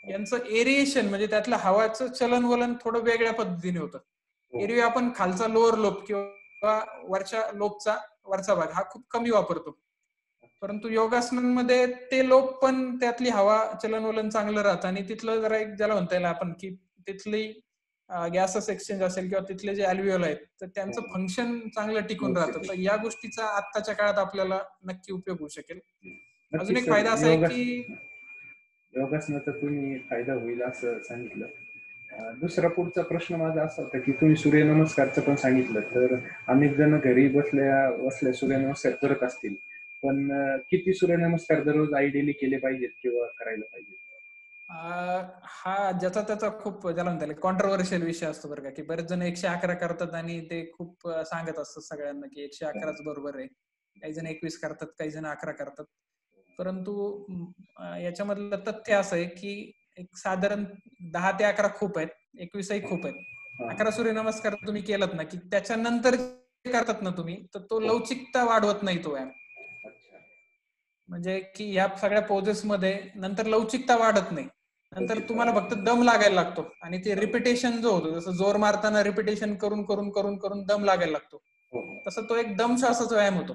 यांचं एरिएशन म्हणजे त्यातलं हवाचं चलनवलन थोडं वेगळ्या पद्धतीने होतं. एरवी आपण खालचा लोअर लोब किंवा वरच्या लोबचा वरचा भाग हा खूप कमी वापरतो, परंतु योगासनांमध्ये ते लोब पण त्यातली हवा चलनवलन चांगलं राहतं आणि तिथलं जरा एक ज्याला म्हणता येईल आपण की तिथली गॅसेस एक्सचेंज असेल किंवा तिथले जे अल्व्हिओल आहेत तर त्यांचं फंक्शन चांगलं टिकून राहतं. तर या गोष्टीचा आत्ताच्या काळात आपल्याला नक्की उपयोग होऊ शकेल. अजून एक फायदा असा आहे की योगासनाचा तुम्ही फायदा होईल असं सांगितलं. दुसरा पुढचा प्रश्न माझा असा होता की तुम्ही सूर्यनमस्कारचं पण सांगितलं, तर अनेक जण घरी बसल्या सूर्यनमस्कार करत असतील, पण किती सूर्यनमस्कार दररोज आयडियली केले पाहिजेत किंवा करायला पाहिजे? हा ज्याचा त्याचा खूप ज्याला म्हणता येईल कॉन्ट्रोवर्शियल विषय असतो बरं का, की बरेच जण 111 करतात आणि ते खूप सांगत असतात सगळ्यांना की 111च बरोबर आहे. काही जण 21 करतात, काही जण 11 करतात. परंतु याच्यामधलं तथ्य असं आहे की एक साधारण 10 ते 11 खूप आहेत, 21ही खूप आहेत. 11 सूर्यनमस्कार तुम्ही केलात ना की त्याच्यानंतर करतात ना तुम्ही, तर तो लवचिकता वाढवत नाही तो व्यायाम. अच्छा. म्हणजे की या सगळ्या पोजेस मध्ये नंतर लवचिकता वाढत नाही. नंतर लवचिकता तुम्हाला वाढत फक्त नाही. दम लागायला लागतो आणि ते रिपिटेशन जो होतो, जसं जोर मारताना रिपिटेशन करून करून करून करून दम लागायला लागतो, हो. तसं तो एक दम श्वासाचा व्यायाम होतो.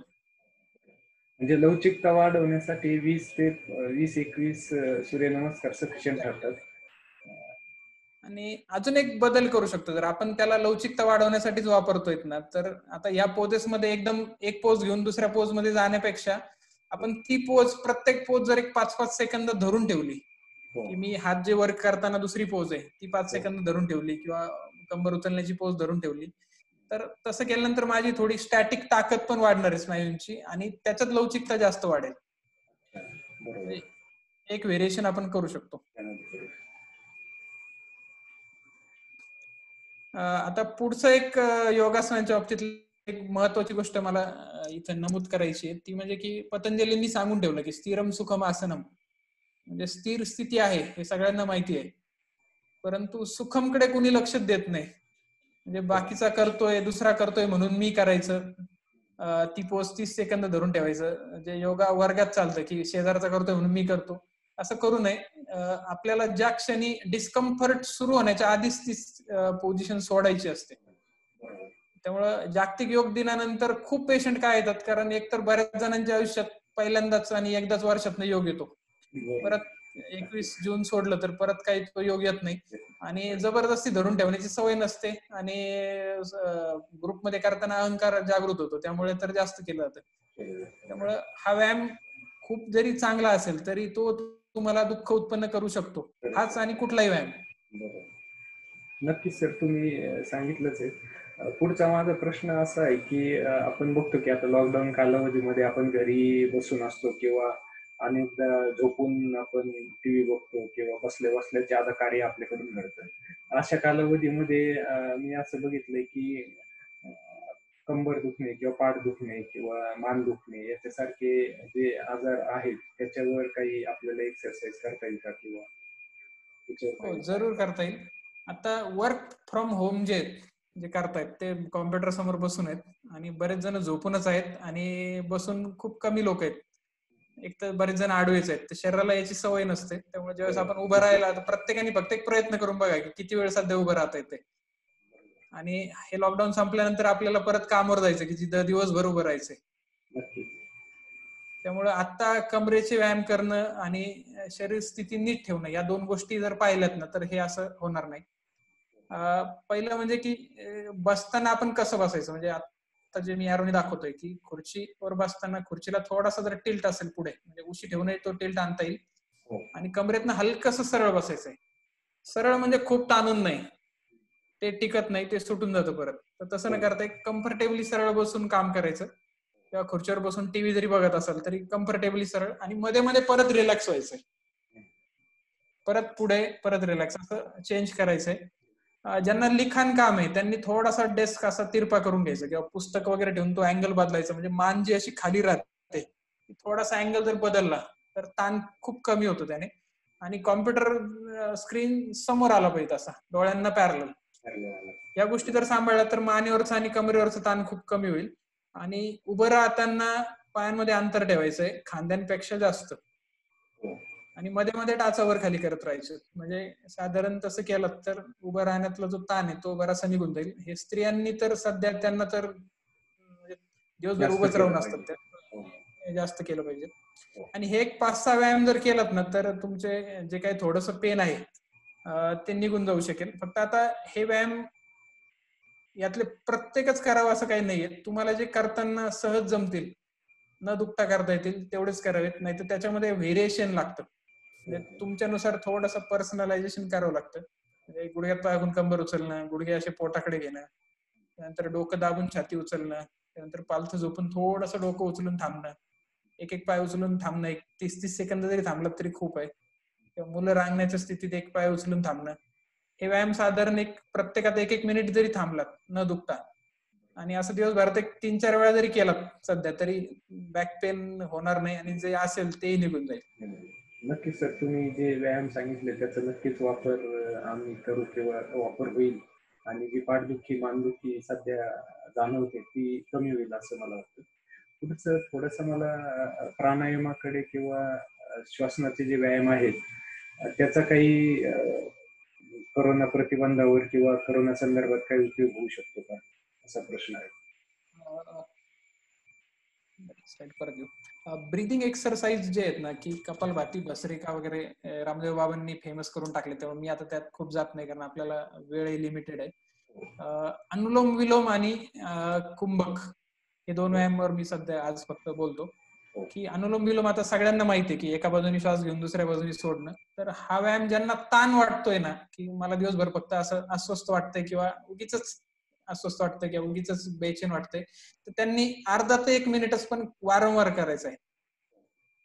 म्हणजे लवचिकता वाढवण्यासाठी 20-21 सूर्यनमस्कार सफिशियंट ठरतात. आणि अजून एक बदल करू शकतो, जर आपण त्याला लवचिकता वाढवण्यासाठीच वापरतोय ना, तर आता या पोजेस मध्ये एकदम एक पोज घेऊन दुसऱ्या पोज मध्ये जाण्यापेक्षा आपण ती पोज, प्रत्येक पोज जर एक 5-5 सेकंद धरून ठेवली, हो. की मी हात जे वर्क करताना दुसरी पोज आहे ती 5 सेकंद धरून ठेवली, किंवा कंबर उचलण्याची पोज धरून ठेवली, तर तसं केल्यानंतर माझी थोडी स्टॅटिक ताकद पण वाढणार आहे स्नायूंची, आणि त्याच्यात लवचिकता जास्त वाढेल. बरोबर. एक व्हेरिएशन आपण करू शकतो. आता पुढचं एक योगासनांच्या बाबतीत एक महत्वाची गोष्ट मला इथं नमूद करायची आहे, ती म्हणजे की पतंजलींनी सांगून ठेवलं की स्थिरम सुखम आसनम, म्हणजे स्थिर स्थिती आहे हे सगळ्यांना माहिती आहे, परंतु सुखमकडे कुणी लक्षच देत नाही. म्हणजे बाकीचा करतोय, दुसरा करतोय म्हणून मी करायचं, ती पोज 30 सेकंद धरून ठेवायचं, जे योगा वर्गात चालतं की शेजारचा करतोय म्हणून मी करतो, असं करू नये. आपल्याला ज्या क्षणी डिस्कम्फर्ट सुरू होण्याच्या आधीच ती पोझिशन सोडायची असते. त्यामुळं जागतिक योग दिनानंतर खूप पेशंट काय येतात, कारण एकतर बऱ्याच जणांच्या आयुष्यात पहिल्यांदाच आणि एकदाच वर्षातनं योग येतो, परत 21 जून सोडलं तर परत काही तो योग येत नाही, आणि जबरदस्ती धरून ठेवण्याची सवय नसते, आणि ग्रुपमध्ये करताना अहंकार जागृत होतो, त्यामुळे तर जास्त केलं जातं. त्यामुळं हा व्यायाम खूप जरी चांगला असेल तरी तो तुम्हाला दुःख उत्पन्न करू शकतो, हाच आणि कुठलाही व्यायाम. नक्कीच सर, तुम्ही सांगितलंच आहे. पुढचा माझा प्रश्न असा आहे की आपण बघतो की आता लॉकडाऊन कालावधीमध्ये आपण घरी बसून असतो, किंवा अनेकदा झोपून आपण टीव्ही बघतो, किंवा बसल्या बसल्या ज्यादा कार्य आपल्याकडून घडतं. अशा कालावधीमध्ये मी असं बघितलंय की कंबर दुखणे किंवा पाठ दुखणे किंवा मान दुखणे याच्यासारखे जे आजार आहेत त्याच्यावर काही आपल्याला एक्सरसाइज करता येईल का, किंवा हो, जरूर करता येईल. आता वर्क फ्रॉम होम जे करतायत ते कॉम्प्युटर समोर बसून आहेत, आणि बरेच जण झोपूनच आहेत, आणि बसून खूप कमी लोक आहेत. एक तर बरेच जण आडवेच आहेत, तर शरीराला याची सवय नसते. त्यामुळे ज्यावेळेस आपण उभं राहायला, प्रत्येकाने फक्त एक प्रयत्न करून बघा की किती वेळ सध्या उभं राहता येते. आणि हे लॉकडाऊन संपल्यानंतर आपल्याला परत कामावर जायचं की जिथं दिवसभर उभं राहायचंय. त्यामुळे आता कमरेचे व्यायाम करणं आणि शरीर स्थिती नीट ठेवणं, या दोन गोष्टी जर पाहिल्यात ना, तर हे असं होणार नाही. पहिलं म्हणजे की बसताना आपण कसं बसायचं, म्हणजे आता जे मी यारोनी दाखवतोय की खुर्चीवर बसताना खुर्चीला थोडासा जर टिल्ट असेल पुढे, म्हणजे उशी ठेवूनही तो टिल्ट आणता येईल, आणि कमरेतनं हलकंसं सरळ बसायचंय. सरळ म्हणजे खूप ताणून नाही, ते टिकत नाही, ते सुटून जातं परत. तर तसं न करता एक कम्फर्टेबली सरळ बसून काम करायचं, किंवा खुर्चीवर बसून टीव्ही जरी बघत असाल तरी कम्फर्टेबली सरळ, आणि मध्ये मध्ये परत रिलॅक्स व्हायचंय, परत पुढे परत रिलॅक्स, असं चेंज करायचंय. ज्यांना लिखाण काम आहे त्यांनी थोडासा डेस्क असा तिरपा करून घ्यायचा, किंवा पुस्तक वगैरे ठेवून तो अँगल बदलायचा, म्हणजे मान जी अशी खाली राहते थोडासा अँगल जर बदलला तर ताण खूप कमी होतो त्याने. आणि कॉम्प्युटर स्क्रीन समोर आला पाहिजे असा, डोळ्यांना पॅरलल. या गोष्टी जर सांभाळल्या तर मानेवरचा आणि कमरेवरचा ताण खूप कमी होईल. आणि उभं राहताना पायांमध्ये अंतर ठेवायचंय खांद्यांपेक्षा जास्त, आणि मध्ये मध्ये टाचावर खाली करत राहायचं. म्हणजे साधारण तसं केलं तर उभं राहण्यातला जो ताण आहे तो बराचसा निघून जाईल. हे स्त्रियांनी तर सध्या त्यांना तर म्हणजे दिवसभर उभंच राहून असतात, ते जास्त केलं पाहिजे. आणि हे एक 5-6 व्यायाम जर केलात ना, तर तुमचे जे काही थोडंसं पेन आहे ते निघून जाऊ शकेल. फक्त आता हे व्यायाम यातले प्रत्येकच करावं असं काही नाहीये, तुम्हाला जे करताना सहज जमतील, न दुखता करता येतील तेवढेच करावेत, नाही तर त्याच्यामध्ये व्हेरिएशन लागतं. म्हणजे तुमच्यानुसार थोडंसं पर्सनलायझेशन करावं लागतं. म्हणजे गुडघ्यात पायातून कंबर उचलणं, गुडघे असे पोटाकडे घेणं, त्यानंतर डोकं दाबून छाती उचलणं, त्यानंतर पालथं झोपून थोडंसं डोकं उचलून थांबणं, एक एक पाय उचलून थांबणं, एक 30-30 सेकंद जरी थांबलात तरी खूप आहे. किंवा मुलं रांगण्याच्या स्थितीत एक पाय उचलून थांबणं. हे व्यायाम साधारण एक प्रत्येकात 1-1 मिनिट जरी थांबलात न दुखता, आणि असं दिवसभरात एक 3-4 वेळा जरी केलात सध्या, तरी बॅक पेन होणार नाही, आणि जे असेल तेही निघून जाईल. नक्कीच सर, तुम्ही जे व्यायाम सांगितले त्याचा नक्कीच वापर आम्ही करू, किंवा वापर होईल. आणि जी पाठदुखी मानदुखी सध्या जाणवते ती कमी होईल असं मला वाटतं. पुढचं थोडंसं मला प्राणायामाकडे किंवा श्वासनाचे जे व्यायाम आहेत त्याचा काही कोरोना प्रतिबंधावर किंवा कोरोना संदर्भात काही उपयोग होऊ शकतो का, असा प्रश्न आहे. स्लाइड परत घेऊ. ब्रीदिंग एक्सरसाइज जे आहेत ना, की कपालभाती, भस्त्रिका वगैरे रामदेव बाबांनी फेमस करून टाकले, तेव्हा मी आता त्यात खूप जात नाही कारण आपल्याला वेळ लिमिटेड आहे. अनुलोम विलोम आणि कुंभक हे दोन व्यायामावर मी सध्या आज फक्त बोलतो. की अनुलोम विलोम आता सगळ्यांना माहिती आहे की एका बाजूने श्वास घेऊन दुसऱ्या बाजूने सोडणं. तर हा व्यायाम ज्यांना ताण वाटतोय ना, की मला दिवसभर फक्त असं अस्वस्थ वाटतंय किंवा उगीच अस्वस्थ वाटतंय किंवा उगीच बेचैन वाटतंय, तर त्यांनी अर्धा ते 1 मिनिटच पण वारंवार करायचं आहे.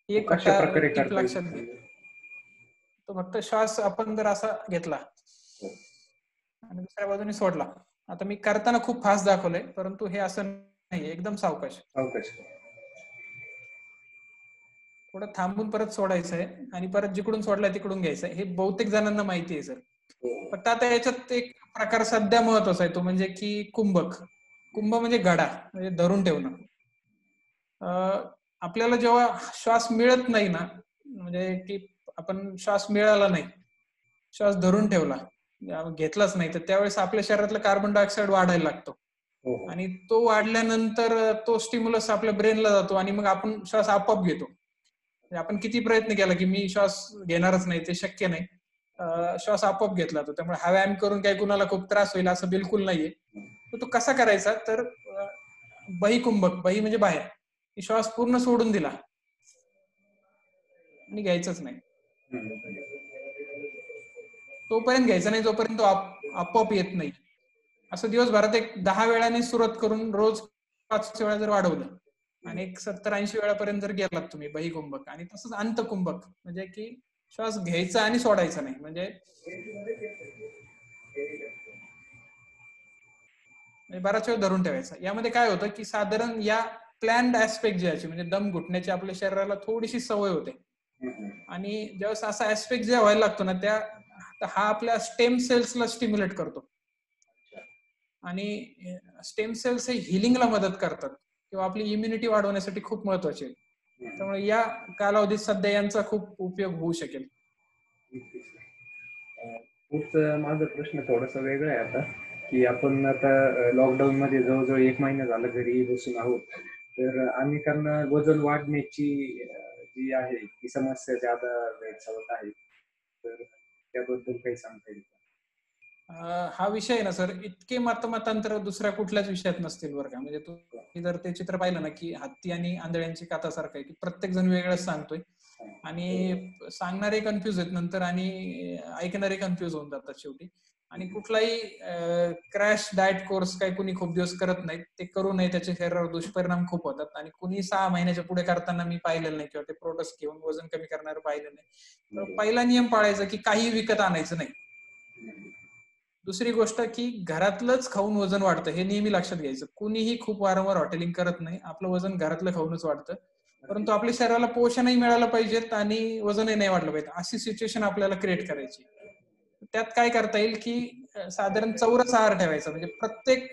ही एक कशा प्रकारे टिप करता लक्षात घे. तो फक्त श्वास आपण जर असा घेतला आणि दुसऱ्या बाजूने सोडला. आता मी करताना खूप फास्ट दाखवलंय, परंतु हे असं नाही, एकदम सावकाश. थोडं थांबून परत सोडायचं आहे आणि परत जिकडून सोडलाय तिकडून घ्यायचं आहे. हे बहुतेक जणांना माहिती आहे सर. फक्त आता याच्यात एक प्रकार सध्या महत्वाचा आहे, तो म्हणजे की कुंभक. कुंभ म्हणजे गडा, म्हणजे धरून ठेवणं. आपल्याला जेव्हा श्वास मिळत नाही ना, म्हणजे की आपण श्वास मिळाला नाही, श्वास धरून ठेवला, घेतलाच नाही, तर त्यावेळेस आपल्या शरीरातलं कार्बन डायऑक्साईड वाढायला लागतो. आणि तो वाढल्यानंतर तो स्टिम्युलस आपल्या ब्रेनला जातो आणि मग आपण श्वास आपोआप घेतो. आपण किती प्रयत्न केला की मी श्वास घेणारच नाही, ते शक्य नाही. श्वास आपोआप घेतला जातो. त्यामुळे हा व्यायाम करून काही कुणाला खूप त्रास होईल असं बिलकुल नाहीये. तर तो कसा करायचा, तर बहिकुंभक, बही म्हणजे बाहेर, श्वास पूर्ण सोडून दिला आणि घ्यायचंच नाही. तोपर्यंत घ्यायचा नाही जोपर्यंत आपोआप येत नाही. असं दिवसभरात एक 10 वेळाने सुरुवात करून रोज 5 वेळा जर वाढवलं आणि एक 70-80 वेळापर्यंत जर गेलात तुम्ही बहिकुंभक, आणि तसंच अंतकुंभक म्हणजे की श्वास घ्यायचा आणि सोडायचा नाही, म्हणजे बराच वेळ धरून ठेवायचा. यामध्ये काय होतं की साधारण या प्लॅन्ड ऍस्पेक्ट ज्याची म्हणजे दम घुटण्याची आपल्या शरीराला थोडीशी सवय होते, आणि ज्यावेळेस असा ऍस्पेक्ट जे व्हायला लागतो ना, हा आपल्या स्टेम सेल्सला स्टिम्युलेट करतो आणि स्टेम सेल्स हे हिलिंगला मदत करतात किंवा आपली इम्युनिटी वाढवण्यासाठी खूप महत्वाचे आहेत. त्यामुळे या कालावधीत सध्या यांचा खूप उपयोग होऊ शकेल. पुढचा माझा प्रश्न थोडासा वेगळा आहे आता, की आपण आता लॉकडाऊन मध्ये जवळजवळ 1 महिना झाला घरी बसून आहोत, तर अनेकांना वजन वाढण्याची जी आहे ती समस्या ज्यादा भेडसावत आहे, तर त्याबद्दल काही सांगता येईल का? हा विषय आहे ना सर, इतके मतमतांतर दुसऱ्या कुठल्याच विषयात नसतील बरं का. म्हणजे तुम्ही जर ते चित्र पाहिलं ना, की हत्ती आणि आंधळ्यांची कथा सारखं आहे, की प्रत्येक जण वेगळंच सांगतोय आणि सांगणारे कन्फ्युज आहेत नंतर आणि ऐकणारे कन्फ्युज होऊन जातात शेवटी. आणि कुठलाही क्रॅश डाएट कोर्स काही कुणी खूप दिवस करत नाहीत, ते करू नये, त्याच्या शरीरावर दुष्परिणाम खूप होतात. आणि कुणी 6 महिन्याच्या पुढे करताना मी पाहिलेलं नाही, किंवा ते प्रोडक्ट घेऊन वजन कमी करणारं पाहिलं नाही. तर पहिला नियम पाळायचा की काही विकत आणायचं नाही. दुसरी गोष्ट की घरातलंच खाऊन वजन वाढतं हे नेहमी लक्षात घ्यायचं. कुणीही खूप वारंवार हॉटेलिंग करत नाही, आपलं वजन घरातलं खाऊनच वाढतं. परंतु आपल्या शरीराला पोषणही मिळालं पाहिजेत आणि वजनही नाही वाढलं पाहिजे, अशी सिच्युएशन आपल्याला क्रिएट करायची. त्यात काय करता येईल की साधारण चौरस आहार ठेवायचा. म्हणजे प्रत्येक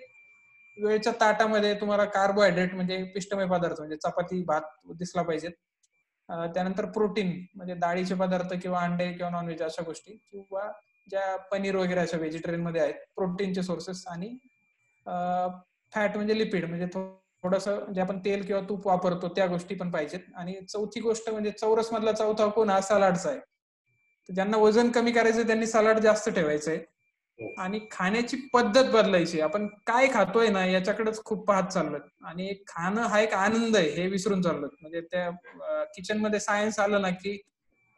वेळच्या ताटामध्ये तुम्हाला कार्बोहायड्रेट म्हणजे पिष्टमय पदार्थ म्हणजे चपाती, भात दिसला पाहिजेत. त्यानंतर प्रोटीन म्हणजे डाळीचे पदार्थ किंवा अंडे किंवा नॉनव्हेज अशा गोष्टी, किंवा ज्या पनीर वगैरे अशा व्हेजिटेरियन मध्ये आहेत प्रोटीनचे सोर्सेस, आणि फॅट म्हणजे लिपिड म्हणजे थोडंसं जे आपण तेल किंवा तूप वापरतो त्या गोष्टी पण पाहिजेत. आणि चौथी गोष्ट म्हणजे चौरस मधला चौथा कोण हा सलाडचा आहे. तर ज्यांना वजन कमी करायचं त्यांनी सलाड जास्त ठेवायचंय आणि खाण्याची पद्धत बदलायची. आपण काय खातोय ना याच्याकडेच खूप पाहत चाललोय, आणि खाणं हा एक आनंद आहे हे विसरून चाललोय. म्हणजे त्या किचन मध्ये सायन्स आलं ना की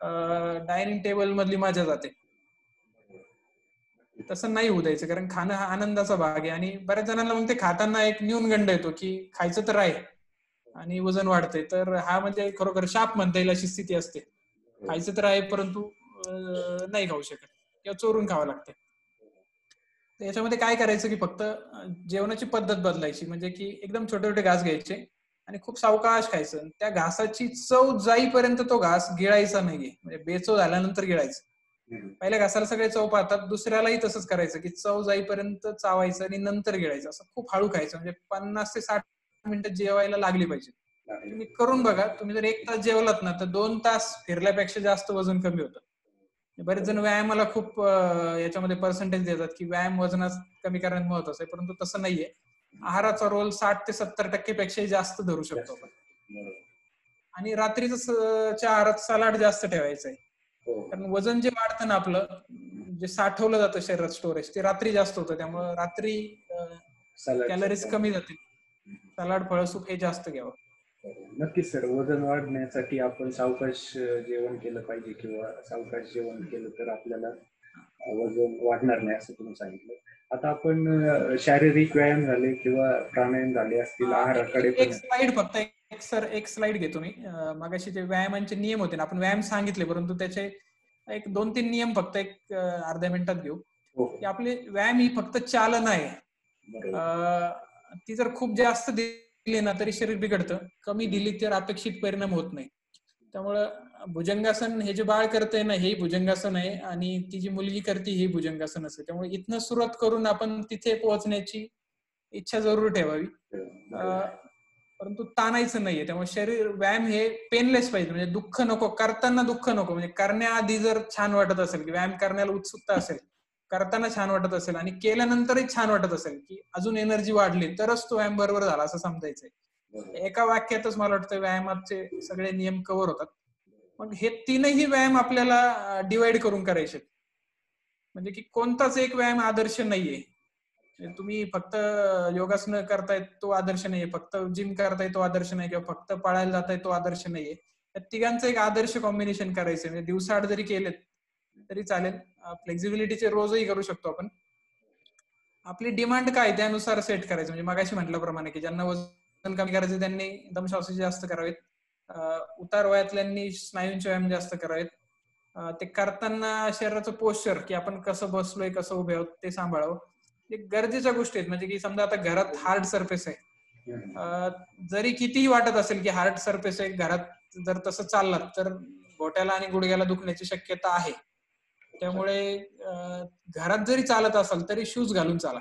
डायनिंग टेबल मधली मजा जाते. तसं नाही होऊ द्यायचं, कारण खाणं हा आनंदाचा भाग आहे. आणि बऱ्याच जणांना मग ते खाताना एक न्यूनगंड येतो की खायचं तर आहे आणि वजन वाढतंय, तर हा म्हणजे खरोखर शाप म्हणता येईल अशी स्थिती असते. खायचं तर आहे परंतु नाही खाऊ शकत किंवा चोरून खावं लागतं. याच्यामध्ये काय करायचं की फक्त जेवणाची पद्धत बदलायची. म्हणजे की एकदम छोटे छोटे घास घ्यायचे आणि खूप सावकाश खायचं. त्या घासाची चव जाईपर्यंत तो घास गिळायचा नाहीये, म्हणजे बेचव झाल्यानंतर गिळायचं. पहिल्या घासाला सगळे चव पाहतात, दुसऱ्यालाही तसंच करायचं की चव जाईपर्यंत चावायचं आणि नंतर गिळायचं, असं खूप हळू खायचं. म्हणजे 50 ते 60 मिनिटं जेवायला लागली पाहिजे. तुम्ही करून बघा, तुम्ही जर 1 तास जेवलात ना तर 2 तास फिरल्यापेक्षा जास्त वजन कमी होतं. बरेच जण व्यायामाला खूप याच्यामध्ये पर्सेंटेज देतात की व्यायाम वजनात कमी करण्यात महत्वाचं आहे, परंतु तसं नाहीये. आहाराचा रोल 60 ते 70% पेक्षाही जास्त धरू शकतो आपण. आणि रात्रीचं आहारात सलाड जास्त ठेवायचं आहे, कारण वजन जे वाढतं ना आपलं, जे साठवलं जातं शरीरात स्टोरेज, ते रात्री जास्त होतं. त्यामुळे रात्री कॅलरीज कमी जातील. सलाड, फळ, सूप हे जास्त घ्यावं. नक्कीच सर, वजन वाढण्यासाठी आपण सावकाश जेवण केलं पाहिजे, किंवा सावकाश जेवण केलं तर आपल्याला वजन वाढणार नाही असं तुम्ही सांगितलं. आता आपण शारीरिक व्यायाम झाले किंवा प्राणायाम झाले असतील, आहाराकडे एक स्लाइड फक्त एक स्लाइड घेतो मी. मगाशी जे व्यायामांचे नियम होते ना, आपण व्यायाम सांगितले, परंतु त्याचे एक 2-3 नियम फक्त एक अर्ध्या मिनिटात घेऊ. की आपले व्यायाम ही फक्त चालना आहे. ती जर खूप जास्त दिली ना तरी शरीर बिघडतं, कमी दिली तर अपेक्षित परिणाम होत नाही. त्यामुळं भुजंगासन हे जे बाळ करतंय ना, हे भुजंगासन आहे, आणि ती जी मुलगी करते हे भुजंगासन असते. त्यामुळे इथनं सुरुवात करून आपण तिथे पोहोचण्याची इच्छा जरूर ठेवावी, परंतु ताणायचं नाहीये. त्यामुळे शरीर व्यायाम हे पेनलेस पाहिजे, म्हणजे दुःख नको, करताना दुःख नको. म्हणजे करण्याआधी जर छान वाटत असेल, की व्यायाम करण्याला उत्सुकता असेल, करताना छान वाटत असेल आणि केल्यानंतरही छान वाटत असेल, की अजून एनर्जी वाढली, तरच तो व्यायाम बरोबर झाला असं समजायचंय. एका वाक्यातच मला वाटतं व्यायामाचे सगळे नियम कव्हर होतात. मग हे तीनही व्यायाम आपल्याला डिवाइड करून करायचे, म्हणजे की कोणताच एक व्यायाम आदर्श नाहीये. तुम्ही फक्त योगासनं करतायत तो आदर्श नाहीये, फक्त जिम करताय तो आदर्श नाही, किंवा फक्त पळायला जाताय तो आदर्श नाहीये. या तिघांचं एक आदर्श कॉम्बिनेशन करायचं. म्हणजे दिवसाआड जरी केलेत तरी चालेल. फ्लेक्झिबिलिटीचे रोजही करू शकतो आपण. आपली डिमांड काय त्यानुसार सेट करायचं. म्हणजे मगाशी म्हटल्याप्रमाणे की ज्यांना वजन कमी करायचं त्यांनी दमश्वास जास्त करावेत, उतार वयातल्यांनी स्नायूंचे व्यायाम जास्त करावेत, ते करताना शरीराचं पोश्चर, की आपण कसं बसलोय, कसं उभे आहोत, ते सांभाळावं. हे गरजेच्या गोष्टी आहेत. म्हणजे की समजा आता घरात हार्ड सरफेस आहे, जरी कितीही वाटत असेल की हार्ड सरफेस आहे घरात, जर तसं चाललात तर घोट्याला आणि गुडघ्याला दुखण्याची शक्यता आहे. त्यामुळे घरात जरी चालत असाल तरी शूज घालून चाला.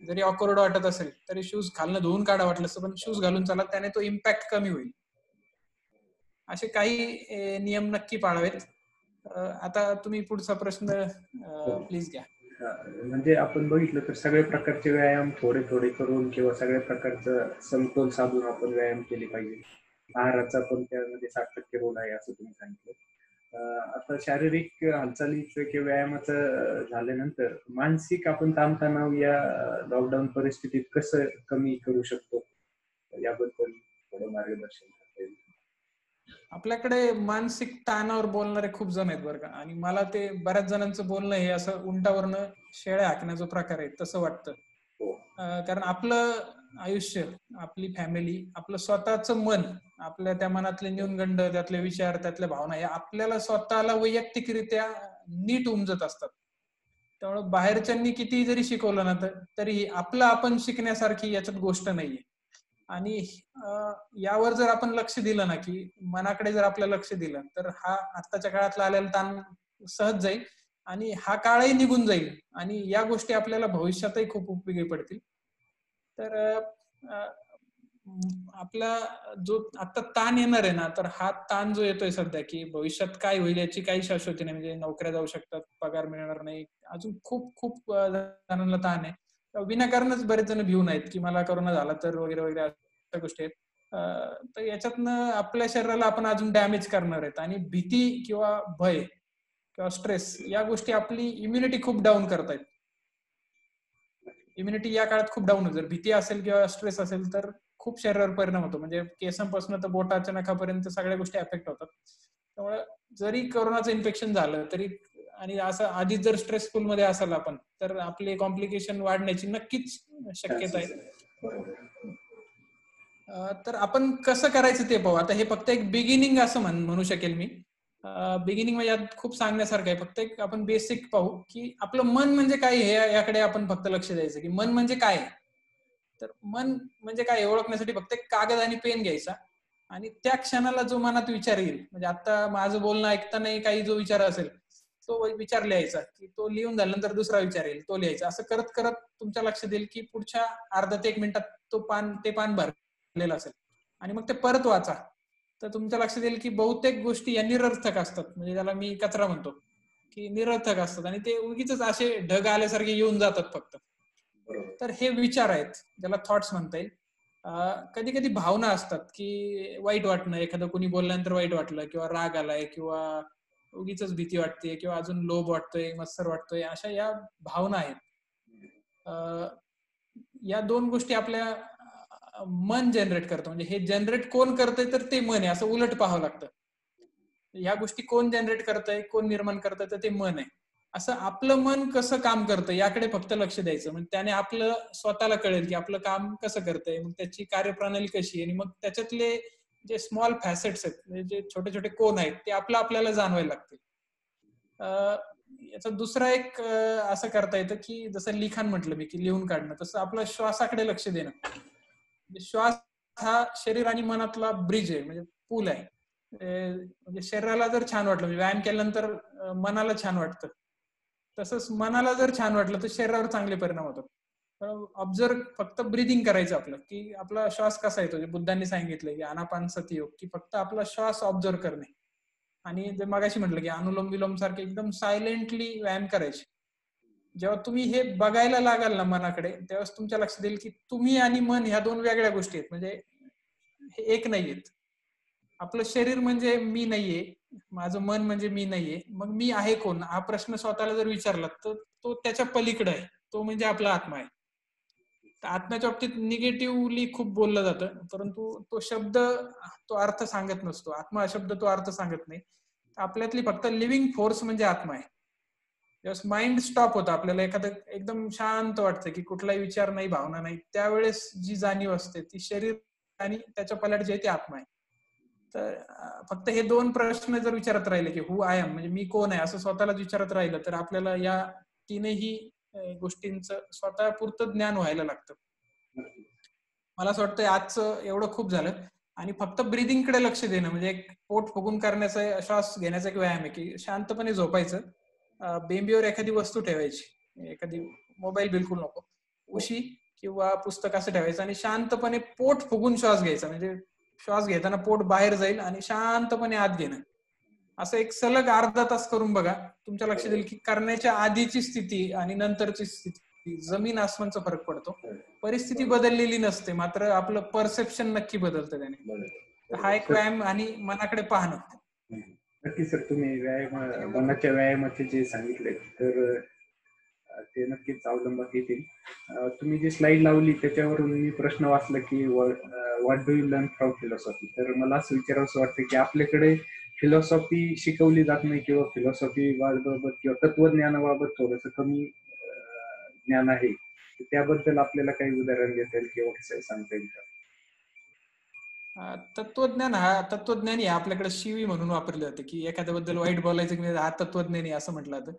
जरी ऑकवर्ड वाटत असेल तरी शूज खालनं धुवून काढा वाटलं असतं, पण शूज घालून चाला, त्याने तो इम्पॅक्ट कमी होईल. असे काही नियम नक्की पाळावेत. आता तुम्ही पुढचा प्रश्न प्लीज घ्या. म्हणजे आपण बघितलं तर सगळ्या प्रकारचे व्यायाम थोडे थोडे करून किंवा सगळ्या प्रकारचं समतोल साधून आपण व्यायाम केले पाहिजे. आहाराचा पण त्यामध्ये 60% रोल आहे असं तुम्ही सांगितलं. आता शारीरिक हालचालीचं किंवा व्यायामाचं झाल्यानंतर मानसिक आपण ताणतणाव या लॉकडाऊन परिस्थितीत कसं कमी करू शकतो, याबद्दल थोडं मार्गदर्शन करता येईल? आपल्याकडे मानसिक ताणावर बोलणारे खूप जण आहेत बरं का, आणि मला ते बऱ्याच जणांचं बोलणं हे असं उंटावरनं शेळ्या हाकण्याचा प्रकार आहे तसं वाटतं. कारण आपलं आयुष्य, आपली फॅमिली, आपलं स्वतःचं मन, आपल्या त्या मनातले न्यूनगंड, त्यातले विचार, त्यातल्या भावना, या आपल्याला स्वतःला वैयक्तिकरित्या नीट उमजत असतात. त्यामुळे बाहेरच्यांनी कितीही जरी शिकवलं ना तरी आपलं आपण शिकण्यासारखी याच्यात गोष्ट नाहीये. आणि यावर जर आपण लक्ष दिलं ना, की मनाकडे जर आपलं लक्ष दिलं, तर हा आत्ताच्या काळातला आलेला ताण सहज जाईल आणि हा काळही निघून जाईल, आणि या गोष्टी आपल्याला भविष्यातही खूप उपयोगी पडतील. तर आपला जो आता ताण येणार आहे ना, तर हा ताण जो येतोय सध्या, की भविष्यात काय होईल याची काही शाश्वती नाही. म्हणजे नोकऱ्या जाऊ शकतात, पगार मिळणार नाही, अजून खूप खूप जणांना ताण आहे. विनाकारणच बरेच जण भिऊन आहेत की मला कोरोना झाला तर वगैरे वगैरे, अशा गोष्टी आहेत. तर याच्यातनं आपल्या शरीराला आपण अजून डॅमेज करणार आहेत. आणि भीती किंवा भय किंवा स्ट्रेस या गोष्टी आपली इम्युनिटी खूप डाऊन करतायत. इम्युनिटी या काळात खूप डाऊन होईल. जर भीती असेल किंवा स्ट्रेस असेल तर खूप शरीरावर परिणाम होतो. म्हणजे केसांपासून तर बोटाच्या नखापर्यंत सगळ्या गोष्टी अफेक्ट होतात. त्यामुळे जरी कोरोनाचं इन्फेक्शन झालं तरी, आणि असं आधीच जर स्ट्रेसफुल मध्ये असाल आपण, तर आपले कॉम्प्लिकेशन वाढण्याची नक्कीच शक्यता आहे. तर आपण कसं करायचं ते पाहू. आता हे फक्त एक बिगिनिंग असं म्हणू शकेल मी. बिगिनिंग म्हणजे यात खूप सांगण्यासारखं आहे. फक्त एक आपण बेसिक पाहू की आपलं मन म्हणजे काय, हे याकडे आपण फक्त लक्ष द्यायचं, की मन म्हणजे काय. तर मन म्हणजे काय ओळखण्यासाठी फक्त एक कागद आणि पेन घ्यायचा, आणि त्या क्षणाला जो मनात विचार येईल, म्हणजे आता माझं बोलणं ऐकतानाही काही जो विचार असेल तो विचार लिहायचा, की तो लिहून झाल्यानंतर दुसरा विचार येईल, तो लिहायचा. असं करत करत तुमच्या लक्षात येईल की पुढच्या अर्धा ते 1 मिनिटात ते पान भरलेलं असेल, आणि मग ते परत वाचा. तर तुमच्या लक्षात येईल की बहुतेक गोष्टी या निरर्थक असतात, म्हणजे त्याला मी कचरा म्हणतो, की निरर्थक असतात आणि ते उगीच असे ढग आल्यासारखे येऊन जातात फक्त. तर हे विचार आहेत, ज्याला थॉट्स म्हणता येईल. कधी कधी भावना असतात, की वाईट वाटणं, एखादं कोणी बोलल्यानंतर वाईट वाटलं, किंवा राग आलाय, किंवा उगीच भीती वाटते, किंवा अजून लोभ वाटतोय, मत्सर वाटतोय, अशा या भावना आहेत. या 2 गोष्टी आपल्या मन जनरेट करतं. म्हणजे हे जनरेट कोण करतंय, तर ते मन आहे, असं उलट पाहावं लागतं. या गोष्टी कोण जनरेट करतंय, कोण निर्माण करतंय, तर ते मन आहे. असं आपलं मन कसं काम करतं याकडे फक्त लक्ष द्यायचं. म्हणजे त्याने आपलं स्वतःला कळेल की आपलं काम कसं करतंय, मग त्याची कार्यप्रणाली कशी आहे, आणि मग त्याच्यातले जे स्मॉल फॅसेट्स आहेत, म्हणजे जे छोटे छोटे कोण आहेत, ते आपल्याला जाणवायला लागतील. याचा दुसरा एक असं करता येतं, की जसं लिखाण म्हटलं मी, की लिहून काढणं, तसं आपलं श्वासाकडे लक्ष देणं. म्हणजे श्वास हा शरीर आणि मनातला ब्रिज आहे, म्हणजे पूल आहे. म्हणजे शरीराला जर छान वाटलं, म्हणजे व्यायाम केल्यानंतर मनाला छान वाटतं, तसंच मनाला जर छान वाटलं तर शरीरावर चांगले परिणाम होतात. ऑब्झर्व फक्त ब्रिदिंग करायचं आपलं, की आपला श्वास कसा येतो. बुद्धांनी सांगितलं की आनापानसती योग, की फक्त आपला श्वास ऑब्झर्व करणे. आणि जे मगाशी म्हटलं की अनुलोम विलोम सारखे एकदम सायलेंटली व्यायाम करायचे. जेव्हा तुम्ही हे बघायला लागाल ना मनाकडे, तेव्हाच तुमच्या लक्षात येईल की तुम्ही आणि मन ह्या 2 वेगळ्या गोष्टी आहेत, म्हणजे हे एक नाहीयेत. आपलं शरीर म्हणजे मी नाहीये, माझं मन म्हणजे मी नाहीये. मग मी आहे कोण, हा प्रश्न स्वतःला जर विचारला, तर तो त्याच्या पलीकडे आहे, तो म्हणजे आपला आत्मा आहे. तर आत्म्याच्या बाबतीत निगेटिव्हली खूप बोललं जातं, परंतु तो शब्द तो अर्थ सांगत नसतो. आत्मा हा शब्द तो अर्थ सांगत नाही. आपल्यातली फक्त लिव्हिंग फोर्स म्हणजे आत्मा आहे. जेव्हा माइंड स्टॉप होतं, आपल्याला एखादं एकदम शांत वाटतं, की कुठलाही विचार नाही, भावना नाही, त्यावेळेस जी जाणीव असते ती शरीर आणि त्याच्या पलीकडे जे आहे ते आत्मा आहे. तर फक्त हे 2 प्रश्न जर विचारत राहिले, की हु आय एम, म्हणजे मी कोण आहे, असं स्वतःला विचारत राहिलं, तर आपल्याला या तीनही गोष्टींचं स्वतःपुरतं ज्ञान व्हायला लागतं. मला असं वाटतं आजचं एवढं खूप झालं, आणि फक्त ब्रिदिंगकडे लक्ष देणं, म्हणजे एक पोट फुगून करण्याचा, श्वास घेण्याचा एक व्यायाम आहे, की शांतपणे झोपायचं, बेंबीवर एखादी वस्तू ठेवायची, एखादी मोबाईल बिलकुल नको, उशी किंवा पुस्तक असं ठेवायचं, आणि शांतपणे पोट फुगून श्वास घ्यायचा. म्हणजे श्वास घेताना पोट बाहेर जाईल आणि शांतपणे आत घेणं. असं एक सलग अर्धा तास करून बघा. तुमच्या लक्षात येईल की करण्याच्या आधीची स्थिती आणि नंतरची स्थिती जमीन आसमानचा फरक पडतो. परिस्थिती बदललेली नसते, मात्र आपलं परसेप्शन नक्की बदलतं त्याने. हा एक व्यायाम आणि मनाकडे पाहणं. नक्की सर, तुम्ही मनाच्या व्यायामाचे जे सांगितले, तर ते नक्कीच अवलंबात येतील. तुम्ही जी स्लाइड लावली त्याच्यावरून मी प्रश्न वाचला की what do you learn from philosophy. तर मला असं विचारावंसं वाटतं की आपल्याकडे फिलॉसॉफी शिकवली जात नाही, किंवा फिलॉसॉफी बाबत किंवा तत्वज्ञानाबाबत थोडंसं कमी ज्ञान आहे. त्याबद्दल आपल्याला काही उदाहरण देता येईल किंवा कसं सांगता येईल का? तत्वज्ञानी आपल्याकडे शिवी म्हणून वापरले जाते, की एखाद्याबद्दल वाईट बोलायचं की हा तत्वज्ञानी असं म्हटलं जातं.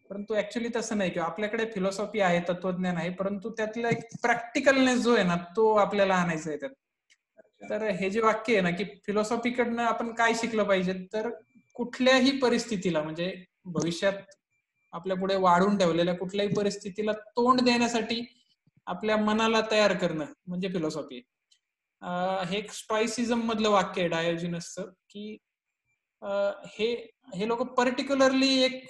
परंतु ऍक्च्युली तसं नाही, किंवा आपल्याकडे फिलॉसॉफी आहे, तत्वज्ञान आहे, परंतु त्यातला एक प्रॅक्टिकलनेस जो आहे ना, तो आपल्याला आणायचा आहे त्यात. तर हे जे वाक्य आहे ना, की फिलॉसॉफीकडनं आपण काय शिकलं पाहिजे, तर कुठल्याही परिस्थितीला, म्हणजे भविष्यात आपल्या पुढे वाढून ठेवलेल्या कुठल्याही परिस्थितीला तोंड देण्यासाठी आपल्या मनाला तयार करणं म्हणजे फिलॉसॉफी. हे एक स्टॉइसिझम मधलं वाक्य आहे डायोजिनसचं, की हे हे लोक पर्टिक्युलरली एक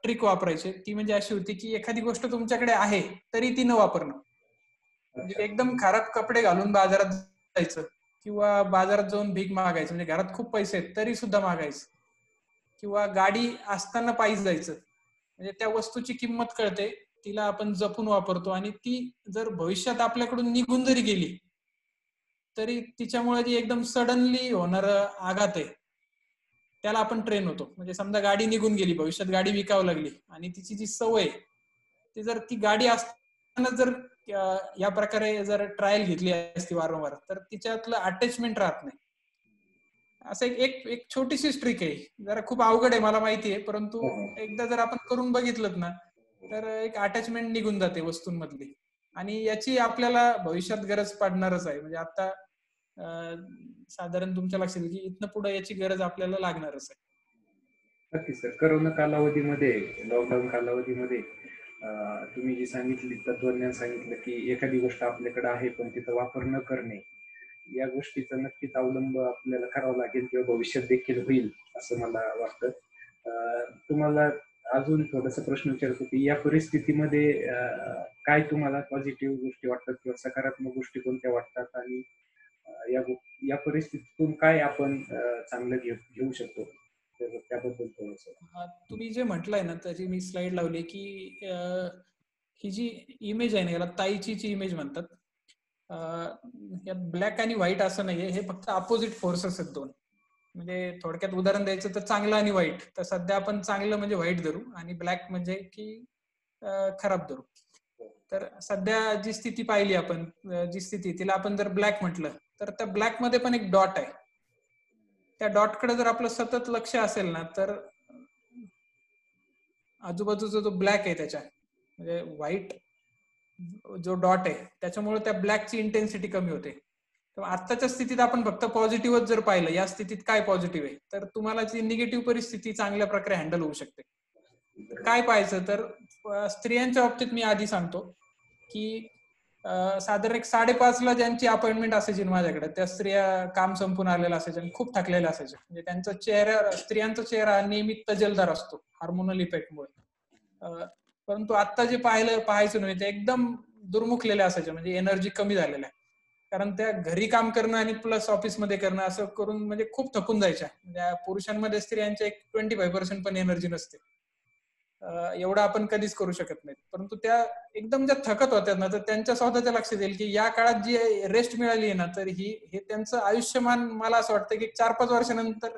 ट्रिक वापरायचे. ती म्हणजे अशी होती, की एखादी गोष्ट तुमच्याकडे आहे तरी ती न वापरणं. म्हणजे एकदम खराब कपडे घालून बाजारात जायचं, किंवा बाजारात जाऊन भीक मागायचं, म्हणजे घरात खूप पैसे आहेत तरी सुद्धा मागायचं, किंवा गाडी असताना पायी जायचं. म्हणजे त्या वस्तूची किंमत कळते, तिला आपण जपून वापरतो, आणि ती जर भविष्यात आपल्याकडून निघून जरी गेली तरी तिच्यामुळे जी एकदम सडनली होणार आघात आहे त्याला आपण ट्रेन होतो. म्हणजे समजा गाडी निघून गेली, भविष्यात गाडी विकावं लागली, आणि तिची जी सवय ती जर ती गाडी असताना जर या प्रकारे जर ट्रायल घेतली असती वारंवार, तर तिच्यातलं अटॅचमेंट राहत नाही. असं एक एक छोटीशी ट्रिक आहे, जरा खूप अवघड आहे मला माहिती आहे, परंतु एकदा जर आपण करून बघितलं ना, तर एक अटॅचमेंट निघून जाते वस्तूंमधली, आणि याची आपल्याला भविष्यात गरज पडणारच आहे. म्हणजे आता साधारण तुमच्या लक्षात येईल की इथनं पुढे याची गरज आपल्याला लागणारच आहे. नक्कीच सर. करोना कालावधीमध्ये, लॉकडाऊन कालावधीमध्ये तुम्ही जी सांगितली तत्वज्ञान सांगितलं, की एखादी गोष्ट आपल्याकडे आहे पण तिचा वापर न करणे, या गोष्टीचा नक्कीच अवलंब आपल्याला करावा लागेल किंवा भविष्यात देखील होईल असं मला वाटतं. तुम्हाला अजून थोडासा प्रश्न विचारतो, की या परिस्थितीमध्ये काय तुम्हाला पॉझिटिव्ह गोष्टी वाटतात किंवा सकारात्मक गोष्टी कोणत्या वाटतात आणि या परिस्थितीतून काय आपण चांगलं घेऊ शकतो? तर त्याबद्दल थोडंसं. तुम्ही जे म्हटलंय ना, त्याची मी स्लाइड लावली की ही जी इमेज आहे ना, याला ताईची जी इमेज म्हणतात. यात ब्लॅक आणि व्हाईट असं नाहीये, हे फक्त अपोजिट फोर्सेस आहेत दोन. म्हणजे थोडक्यात उदाहरण द्यायचं तर चांगलं आणि वाईट. तर सध्या आपण चांगलं म्हणजे व्हाईट धरू आणि ब्लॅक म्हणजे की खराब धरू. तर सध्या जी स्थिती पाहिली आपण, जी स्थिती तिला आपण जर ब्लॅक म्हटलं, तर त्या ब्लॅक मध्ये पण एक डॉट आहे. त्या डॉटकडे जर आपलं सतत लक्ष असेल ना, तर आजूबाजूचा जो ब्लॅक आहे त्याच्या, म्हणजे व्हाईट जो डॉट आहे त्याच्यामुळे त्या ब्लॅकची इंटेन्सिटी कमी होते. तर आत्ताच्या स्थितीत आपण फक्त पॉझिटिव्हच जर पाहिलं, या स्थितीत काय पॉझिटिव्ह आहे, तर तुम्हाला जी निगेटिव्ह परिस्थिती चांगल्या प्रकारे हँडल होऊ शकते. काय पाहायचं तर स्त्रियांच्या बाबतीत मी आधी सांगतो की साधारण एक 5:30ला ज्यांची अपॉइंटमेंट असायची माझ्याकडे, त्या स्त्रिया काम संपून आलेल्या असायच्या आणि खूप थकलेल्या असायच्या. म्हणजे त्यांचा चेहरा, स्त्रियांचा चेहरा नेहमी तजेलदार असतो हार्मोनल इफेक्टमुळे. परंतु आता जे पाहायचं नाही ते एकदम दुर्मुखलेले असायचे, म्हणजे एनर्जी कमी झालेल्या. कारण त्या घरी काम करणं आणि प्लस ऑफिसमध्ये करणं असं करून म्हणजे खूप थकून जायच्या. म्हणजे पुरुषांमध्ये स्त्रियांच्या एक 25% पण एनर्जी नसते. एवढं आपण कधीच करू शकत नाही. परंतु त्या एकदम ज्या थकत होत्या ना, तर त्यांच्या स्वतःच्या लक्षात येईल की या काळात जी रेस्ट मिळाली आहे ना, तर हे त्यांचं आयुष्यमान मला असं वाटतं की 4-5 वर्षानंतर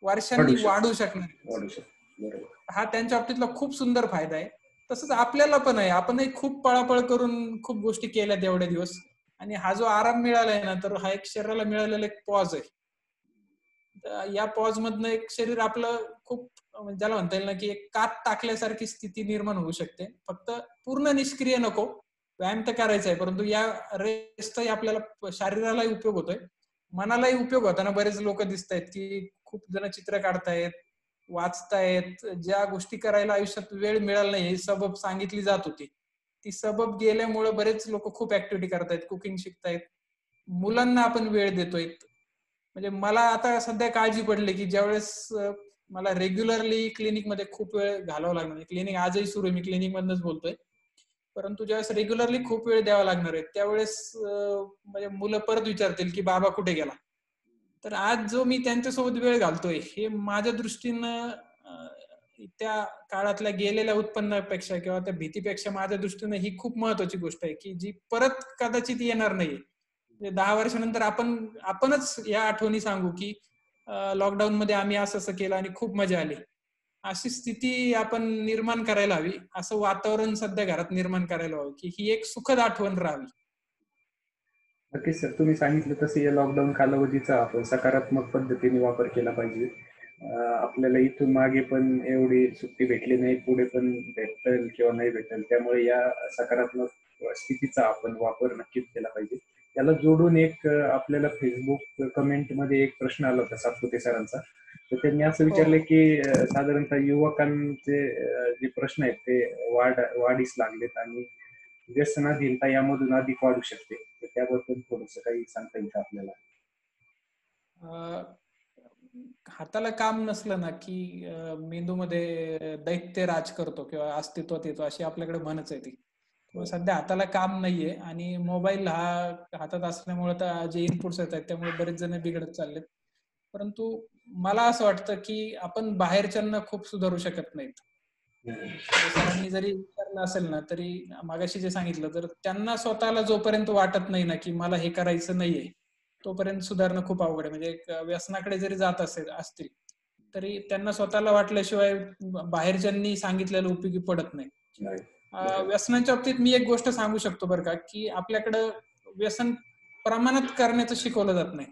वर्षांनी वाढू शकणार. बरोबर. हा त्यांच्या बाबतीतला खूप सुंदर फायदा आहे. तसंच आपल्याला पण आहे. आपणही खूप पळापळ करून खूप गोष्टी केल्यात एवढे दिवस, आणि हा जो आराम मिळालाय ना, तर हा एक शरीराला मिळालेला एक पॉज आहे. या पॉज मधनं एक शरीर आपलं खूप ज्याला म्हणता येईल ना, की एक कात टाकल्यासारखी स्थिती निर्माण होऊ शकते. फक्त पूर्ण निष्क्रिय नको, व्यायाम तर करायचा आहे, परंतु या रेस्टचाही आपल्याला शरीरालाही उपयोग होतोय, मनालाही उपयोग होताना बरेच लोक दिसत आहेत की खूप जण चित्र काढतायत, वाचतायत. ज्या गोष्टी करायला आयुष्यात वेळ मिळाला नाही, ही सबब सांगितली जात होती, ती सबब गेल्यामुळे बरेच लोक खूप ऍक्टिव्हिटी करतायत, कुकिंग शिकतायत, मुलांना आपण वेळ देतोय. म्हणजे मला आता सध्या काळजी पडली की ज्यावेळेस मला रेग्युलरली क्लिनिकमध्ये खूप वेळ घालावा लागणार, क्लिनिक आजही सुरू आहे, मी क्लिनिक मधनच बोलतोय, परंतु ज्यावेळेस रेग्युलरली खूप वेळ द्यावा लागणार आहे, त्यावेळेस म्हणजे मुलं परत विचारतील की बाबा कुठे गेला. तर आज जो मी त्यांच्यासोबत वेळ घालतोय, हे माझ्या दृष्टीनं त्या काळातल्या गेलेल्या उत्पन्नापेक्षा किंवा त्या भीतीपेक्षा माझ्या दृष्टीनं ही खूप महत्वाची गोष्ट आहे की जी परत कदाचित येणार नाही. 10 वर्षानंतर आपणच या आठवणी सांगू की लॉकडाऊन मध्ये आम्ही असं असं केलं आणि खूप मजा आली. अशी स्थिती आपण निर्माण करायला हवी, असं वातावरण सध्या घरात निर्माण करायला हवं की ही एक सुखद आठवण राहावी. नक्कीच सर. तुम्ही सांगितलं तसं या लॉकडाऊन कालावधीचा आपण सकारात्मक पद्धतीने वापर केला पाहिजे. आपल्याला इथून मागे पण एवढी सुट्टी भेटली नाही, पुढे पण भेटेल किंवा नाही भेटेल. त्यामुळे या सकारात्मक स्थितीचा आपण वापर नक्कीच केला पाहिजे. त्याला जोडून एक आपल्याला फेसबुक कमेंटमध्ये एक प्रश्न आला होता सातपुते सरांचा. तर त्यांनी असं विचारलं की साधारणतः युवकांचे जे प्रश्न आहेत ते वाढीस लागलेत आणि व्यसनाधीनता यामधून अधिक वाढू शकते. तर त्याबद्दल थोडंसं काही सांगता येईल का आपल्याला? हाताला काम नसलं ना की मेंदूमध्ये दैत्य राज करतो किंवा अस्तित्वात येतो, अशी आपल्याकडे म्हणच आहे ती. सध्या हाताला काम नाहीये आणि मोबाईल हा हातात असल्यामुळे तर जे इनपुट्स येत आहेत त्यामुळे बरेच जण बिघडत चाललेत. परंतु मला असं वाटतं की आपण बाहेरच्यांना खूप सुधारू शकत नाहीत. सरांनी जरी विचारलं असेल ना, तरी मागाशी जे सांगितलं, तर त्यांना स्वतःला जोपर्यंत वाटत नाही ना की मला हे करायचं नाहीये, तोपर्यंत सुधारणं खूप अवघड आहे. म्हणजे व्यसनाकडे जरी जात असतील तरी त्यांना स्वतःला वाटल्याशिवाय बाहेरच्यांनी सांगितलेलं उपयोगी पडत नाही. व्यसनाच्या बाबतीत मी एक गोष्ट सांगू शकतो बरं का, की आपल्याकडं व्यसन प्रमाणात करण्याचं शिकवलं जात नाही.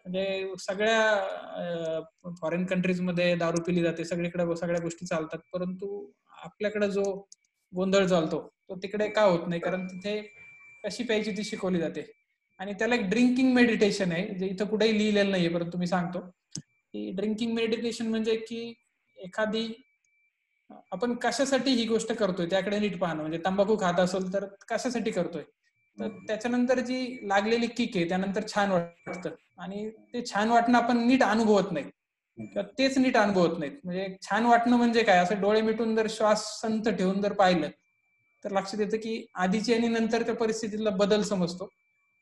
म्हणजे सगळ्या फॉरेन कंट्रीज मध्ये दारू पिली जाते, सगळीकडे सगळ्या गोष्टी चालतात, परंतु आपल्याकडे जो गोंधळ चालतो तो तिकडे का होत नाही, कारण तिथे कशी प्यायची ती शिकवली जाते. आणि त्याला एक ड्रिंकिंग मेडिटेशन आहे, जे इथं कुठेही लिहिलेलं नाहीये, परंतु मी सांगतो की ड्रिंकिंग मेडिटेशन म्हणजे की एखादी आपण कशासाठी ही गोष्ट करतोय त्याकडे नीट पाहणं. म्हणजे तंबाखू खात असेल तर कशासाठी करतोय, तर त्याच्यानंतर जी लागलेली किक आहे त्यानंतर छान वाटतं आणि ते छान वाटणं आपण नीट अनुभवत नाही किंवा तेच नीट अनुभवत नाहीत. म्हणजे छान वाटणं म्हणजे काय, असं डोळे मिटून जर श्वास संत ठेवून जर पाहिलं तर लक्षात येतं की आधीची आणि नंतरच्या परिस्थितीतला बदल समजतो.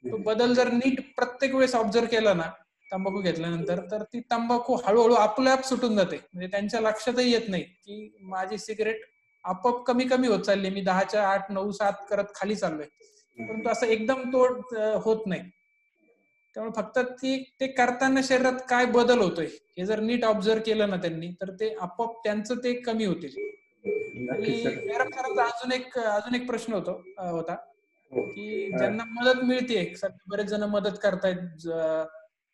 तो बदल जर नीट प्रत्येक वेळेस ऑब्झर्व केला ना तंबाखू घेतल्यानंतर, तर ती तंबाखू हळूहळू आपोआप सुटून जाते. म्हणजे त्यांच्या लक्षातही येत नाही की माझी सिगरेट आपोआप कमी कमी होत चालली, मी 10च्या 8, 9, 7 करत खाली चाललोय, परंतु असं एकदम तोड होत नाही. त्यामुळे फक्त ते करताना शरीरात काय बदल होतोय हे जर नीट ऑब्झर्व केलं ना त्यांनी, तर ते आपोआप त्यांचं ते कमी होतील. आणि नक्कीच सर. जयराम सरांचा अजून एक प्रश्न होता हो. की ज्यांना मदत मिळते, बरेच जण मदत करतायत,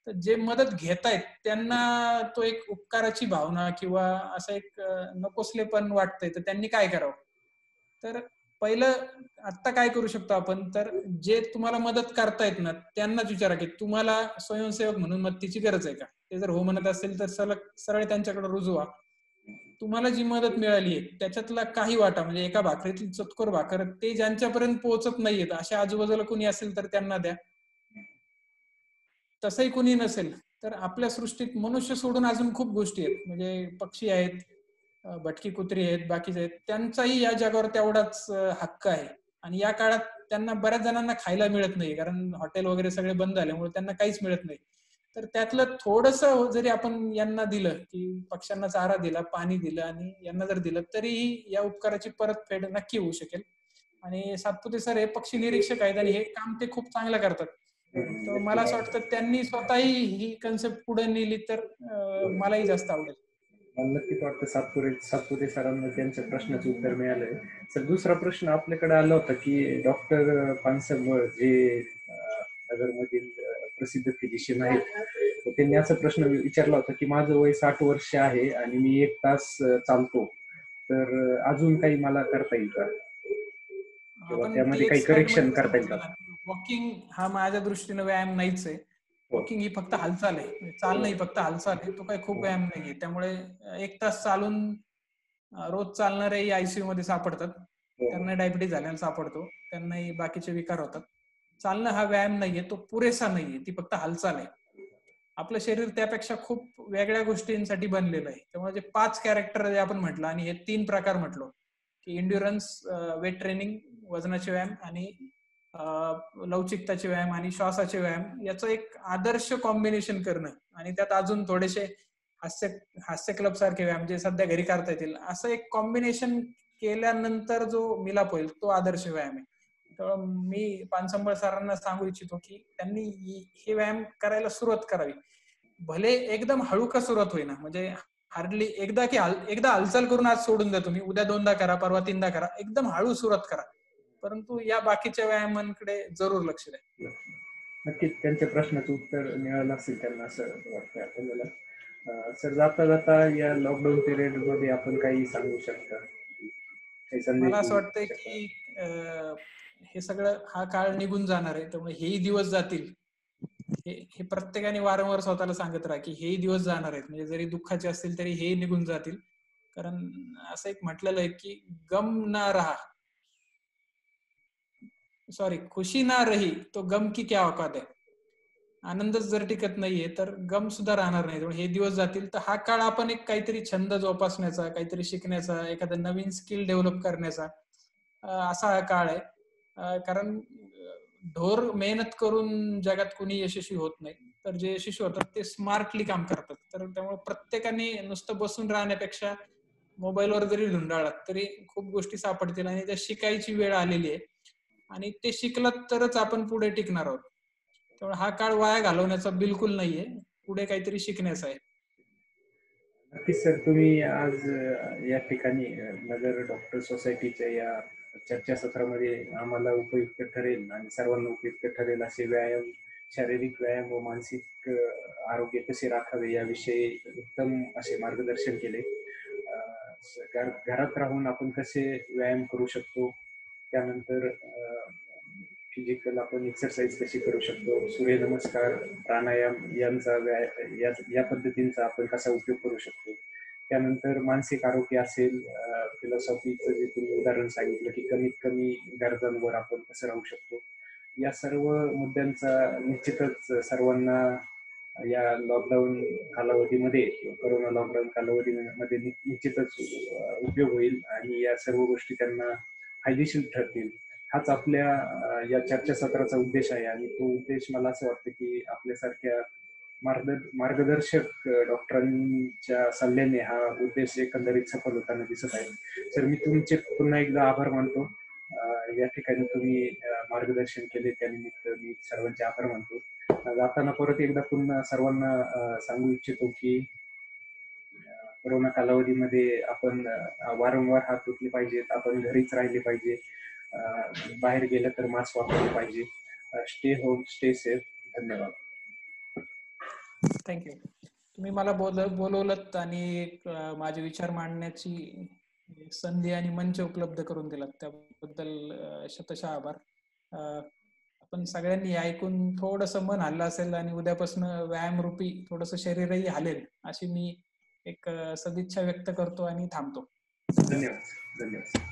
तर जे मदत घेतायत त्यांना तो एक उपकाराची भावना किंवा असं एक नकोसलेपण वाटतंय, तर त्यांनी काय करावं? तर पहिलं आत्ता काय करू शकतो आपण, तर जे तुम्हाला मदत करतायत ना त्यांनाच विचारा की तुम्हाला स्वयंसेवक म्हणून मदतीची गरज आहे का. ते जर हो म्हणत असेल तर सरळ त्यांच्याकडे रुजू व्हा. तुम्हाला जी मदत मिळाली आहे त्याच्यातला काही वाटा, म्हणजे एका भाकरीतली चतकोर भाकर ते ज्यांच्यापर्यंत पोहोचत नाहीयेत अशा आजूबाजूला कुणी असेल तर त्यांना द्या. तसंही कुणी नसेल तर आपल्या सृष्टीत मनुष्य सोडून अजून खूप गोष्टी आहेत, म्हणजे पक्षी आहेत, भटकी कुत्री आहेत, बाकीचे आहेत, त्यांचाही या जगावर तेवढाच हक्क आहे. आणि या काळात त्यांना बऱ्याच जणांना खायला मिळत नाही, कारण हॉटेल वगैरे सगळे बंद झाल्यामुळे त्यांना काहीच मिळत नाही. तर त्यातलं थोडंसं जरी आपण यांना दिलं, की पक्ष्यांना चारा दिला, पाणी दिलं आणि यांना जर दिलं, तरीही या उपकाराची परतफेड नक्की होऊ शकेल. आणि सातपुते सर हे पक्षी निरीक्षक आहेत आणि हे काम ते खूप चांगलं करतात. तर मला असं वाटतं त्यांनी स्वतःही ही कन्सेप्ट पुढे नेली तर मलाही जास्त आवडेल. मला नक्कीच वाटतं सातपुते सरांना त्यांच्या प्रश्नाचं उत्तर मिळालंय. सर, दुसरा प्रश्न आपल्याकडे आला होता की डॉक्टर पानसंबळ जे नगरमधील प्रसिद्ध फिजिशियन आहेत, तर त्यांनी असा प्रश्न विचारला होता की माझं वय 60 वर्ष आहे आणि मी 1 तास चालतो, तर अजून काही मला करता येईल का, किंवा आपण ती त्यामध्ये एक काही स्लाइड करेक्शन मध्ये करता येईल सांगितलं का? ना, वॉकिंग हा माझ्या दृष्टीने व्यायाम नाहीच आहे. हो. वॉकिंग ही फक्त हालचाल आहे, म्हणजे चालणं ही फक्त हालचाल आहे, तो काही खूप व्यायाम नाहीये. त्यामुळे 1 तास चालून रोज चालणारेही आयसीयू मध्ये सापडतात. हो. त्यांना डायबिटीज झाल्यानं सापडतो, त्यांनाही बाकीचे विकार होतात. चालणं हा व्यायाम नाहीये, तो पुरेसा नाहीये, ती फक्त हालचाल आहे. आपलं शरीर त्यापेक्षा खूप वेगळ्या गोष्टींसाठी बनलेलं आहे. त्यामुळे जे 5 कॅरेक्टर जे आपण म्हटलं आणि हे 3 प्रकार म्हटलो की इंड्युरन्स, वेट ट्रेनिंग, वजनाचे व्यायाम आणि लवचिकताचे व्यायाम आणि श्वासाचे व्यायाम, याचं एक आदर्श कॉम्बिनेशन करणं आणि त्यात अजून थोडेसे हास्य हास्य क्लब सारखे व्यायाम जे सध्या घरी करता येतील, असं एक कॉम्बिनेशन केल्यानंतर जो मिलाप होईल तो आदर्श व्यायाम आहे. तर मी पानसंबळ सरांना सांगू इच्छितो की त्यांनी हे व्यायाम करायला सुरुवात करावी. भले एकदम हळू का सुरुवात होईना, म्हणजे हार्डली एकदा हालचाल करून आज सोडून द्या तुम्ही, उद्या 2दा करा, परवा 3दा करा, एकदम हळू सुरुवात करा, परंतु या बाकीच्या व्यायामांकडे जरूर लक्ष द्या. नक्कीच त्यांच्या प्रश्नाचं उत्तर मिळालं असेल त्यांना, असं वाटतं आपल्याला. सर, जाता जाता या लॉकडाऊन पिरियड मध्ये आपण काही सांगू शकता, काही संदेश मला असं देऊ वाटतंय शकता? की हे सगळं हा काळ निघून जाणार आहे, त्यामुळे हेही दिवस जातील. हे प्रत्येकाने वारंवार स्वतःला सांगत राहा की हेही दिवस जाणार आहेत, म्हणजे जरी दुःखाचे असतील तरी हेही निघून जातील. कारण असं एक म्हटलेलं आहे की गम ना रहा, सॉरी, खुशी ना रही तो गम की क्या औकात है. आनंदच जर टिकत नाहीये तर गम सुद्धा राहणार नाही. त्यामुळे हे दिवस जातील, तर हा काळ आपण एक काहीतरी छंद जोपासण्याचा, काहीतरी शिकण्याचा, एखादं नवीन स्किल डेव्हलप करण्याचा असा हा काळ आहे. कारण ढोर मेहनत करून जगात कुणी यशस्वी होत नाही, तर जे यशस्वी होतात ते स्मार्टली काम करतात. तर त्यामुळे प्रत्येकाने नुसतं बसून राहण्यापेक्षा मोबाईलवर जरी धुंडाळलात तरी खूप गोष्टी सापडतील आणि त्या शिकायची वेळ आलेली आहे. आणि ते शिकलात तरच आपण पुढे टिकणार आहोत. त्यामुळे हा काळ वाया घालवण्याचा बिलकुल नाहीये, पुढे काहीतरी शिकण्याचा आहे. नक्कीच सर, तुम्ही आज या ठिकाणी नगर डॉक्टर सोसायटीच्या या चर्चासत्रामध्ये आम्हाला उपयुक्त ठरेल आणि सर्वांना उपयुक्त ठरेल असे व्यायाम, शारीरिक व्यायाम व मानसिक आरोग्य कसे राखावे याविषयी उत्तम असे मार्गदर्शन केले. घरात राहून आपण कसे व्यायाम करू शकतो, त्यानंतर फिजिकल आपण एक्सरसाइज कशी करू शकतो, सूर्यनमस्कार, प्राणायाम यांचा या पद्धतींचा आपण कसा उपयोग करू शकतो, त्यानंतर मानसिक आरोग्य असेल, फिलॉसॉफीचं जे तुम्ही उदाहरण सांगितलं की कमीत कमी गरजांवर आपण कसं राहू शकतो, या सर्व मुद्द्यांचा निश्चितच सर्वांना या लॉकडाऊन कालावधीमध्ये, कोरोना लॉकडाऊन कालावधीमध्ये निश्चितच उपयोग होईल आणि या सर्व गोष्टी त्यांना फायदेशीर ठरतील. हाच आपल्या या चर्चासत्राचा उद्देश आहे आणि तो उद्देश मला असं वाटतं की आपल्यासारख्या मार्गदर्शक डॉक्टरांच्या सल्ल्याने हा उद्देश एकंदरीत सफल होताना दिसत आहे. तर मी तुमचे पुन्हा एकदा आभार मानतो. या ठिकाणी तुम्ही मार्गदर्शन केले त्यानिमित्त मी सर्वांचे आभार मानतो. जाताना परत एकदा पुन्हा सर्वांना सांगू इच्छितो की कोरोना कालावधीमध्ये आपण वारंवार हात धुतले पाहिजेत, आपण घरीच राहिले पाहिजे, बाहेर गेलं तर मास्क वापरले पाहिजे. Stay home, stay safe. धन्यवाद. थँक्यू. तुम्ही मला बोलवलं आणि माझे विचार मांडण्याची संधी आणि मंच उपलब्ध करून दिलात, त्याबद्दल शतशः आभार. आपण सगळ्यांनी ऐकून थोडंसं मन हल्लं असेल आणि उद्यापासून व्यायामरूपी थोडंसं शरीरही हलेल अशी मी एक सदिच्छा व्यक्त करतो आणि थांबतो. धन्यवाद. धन्यवाद.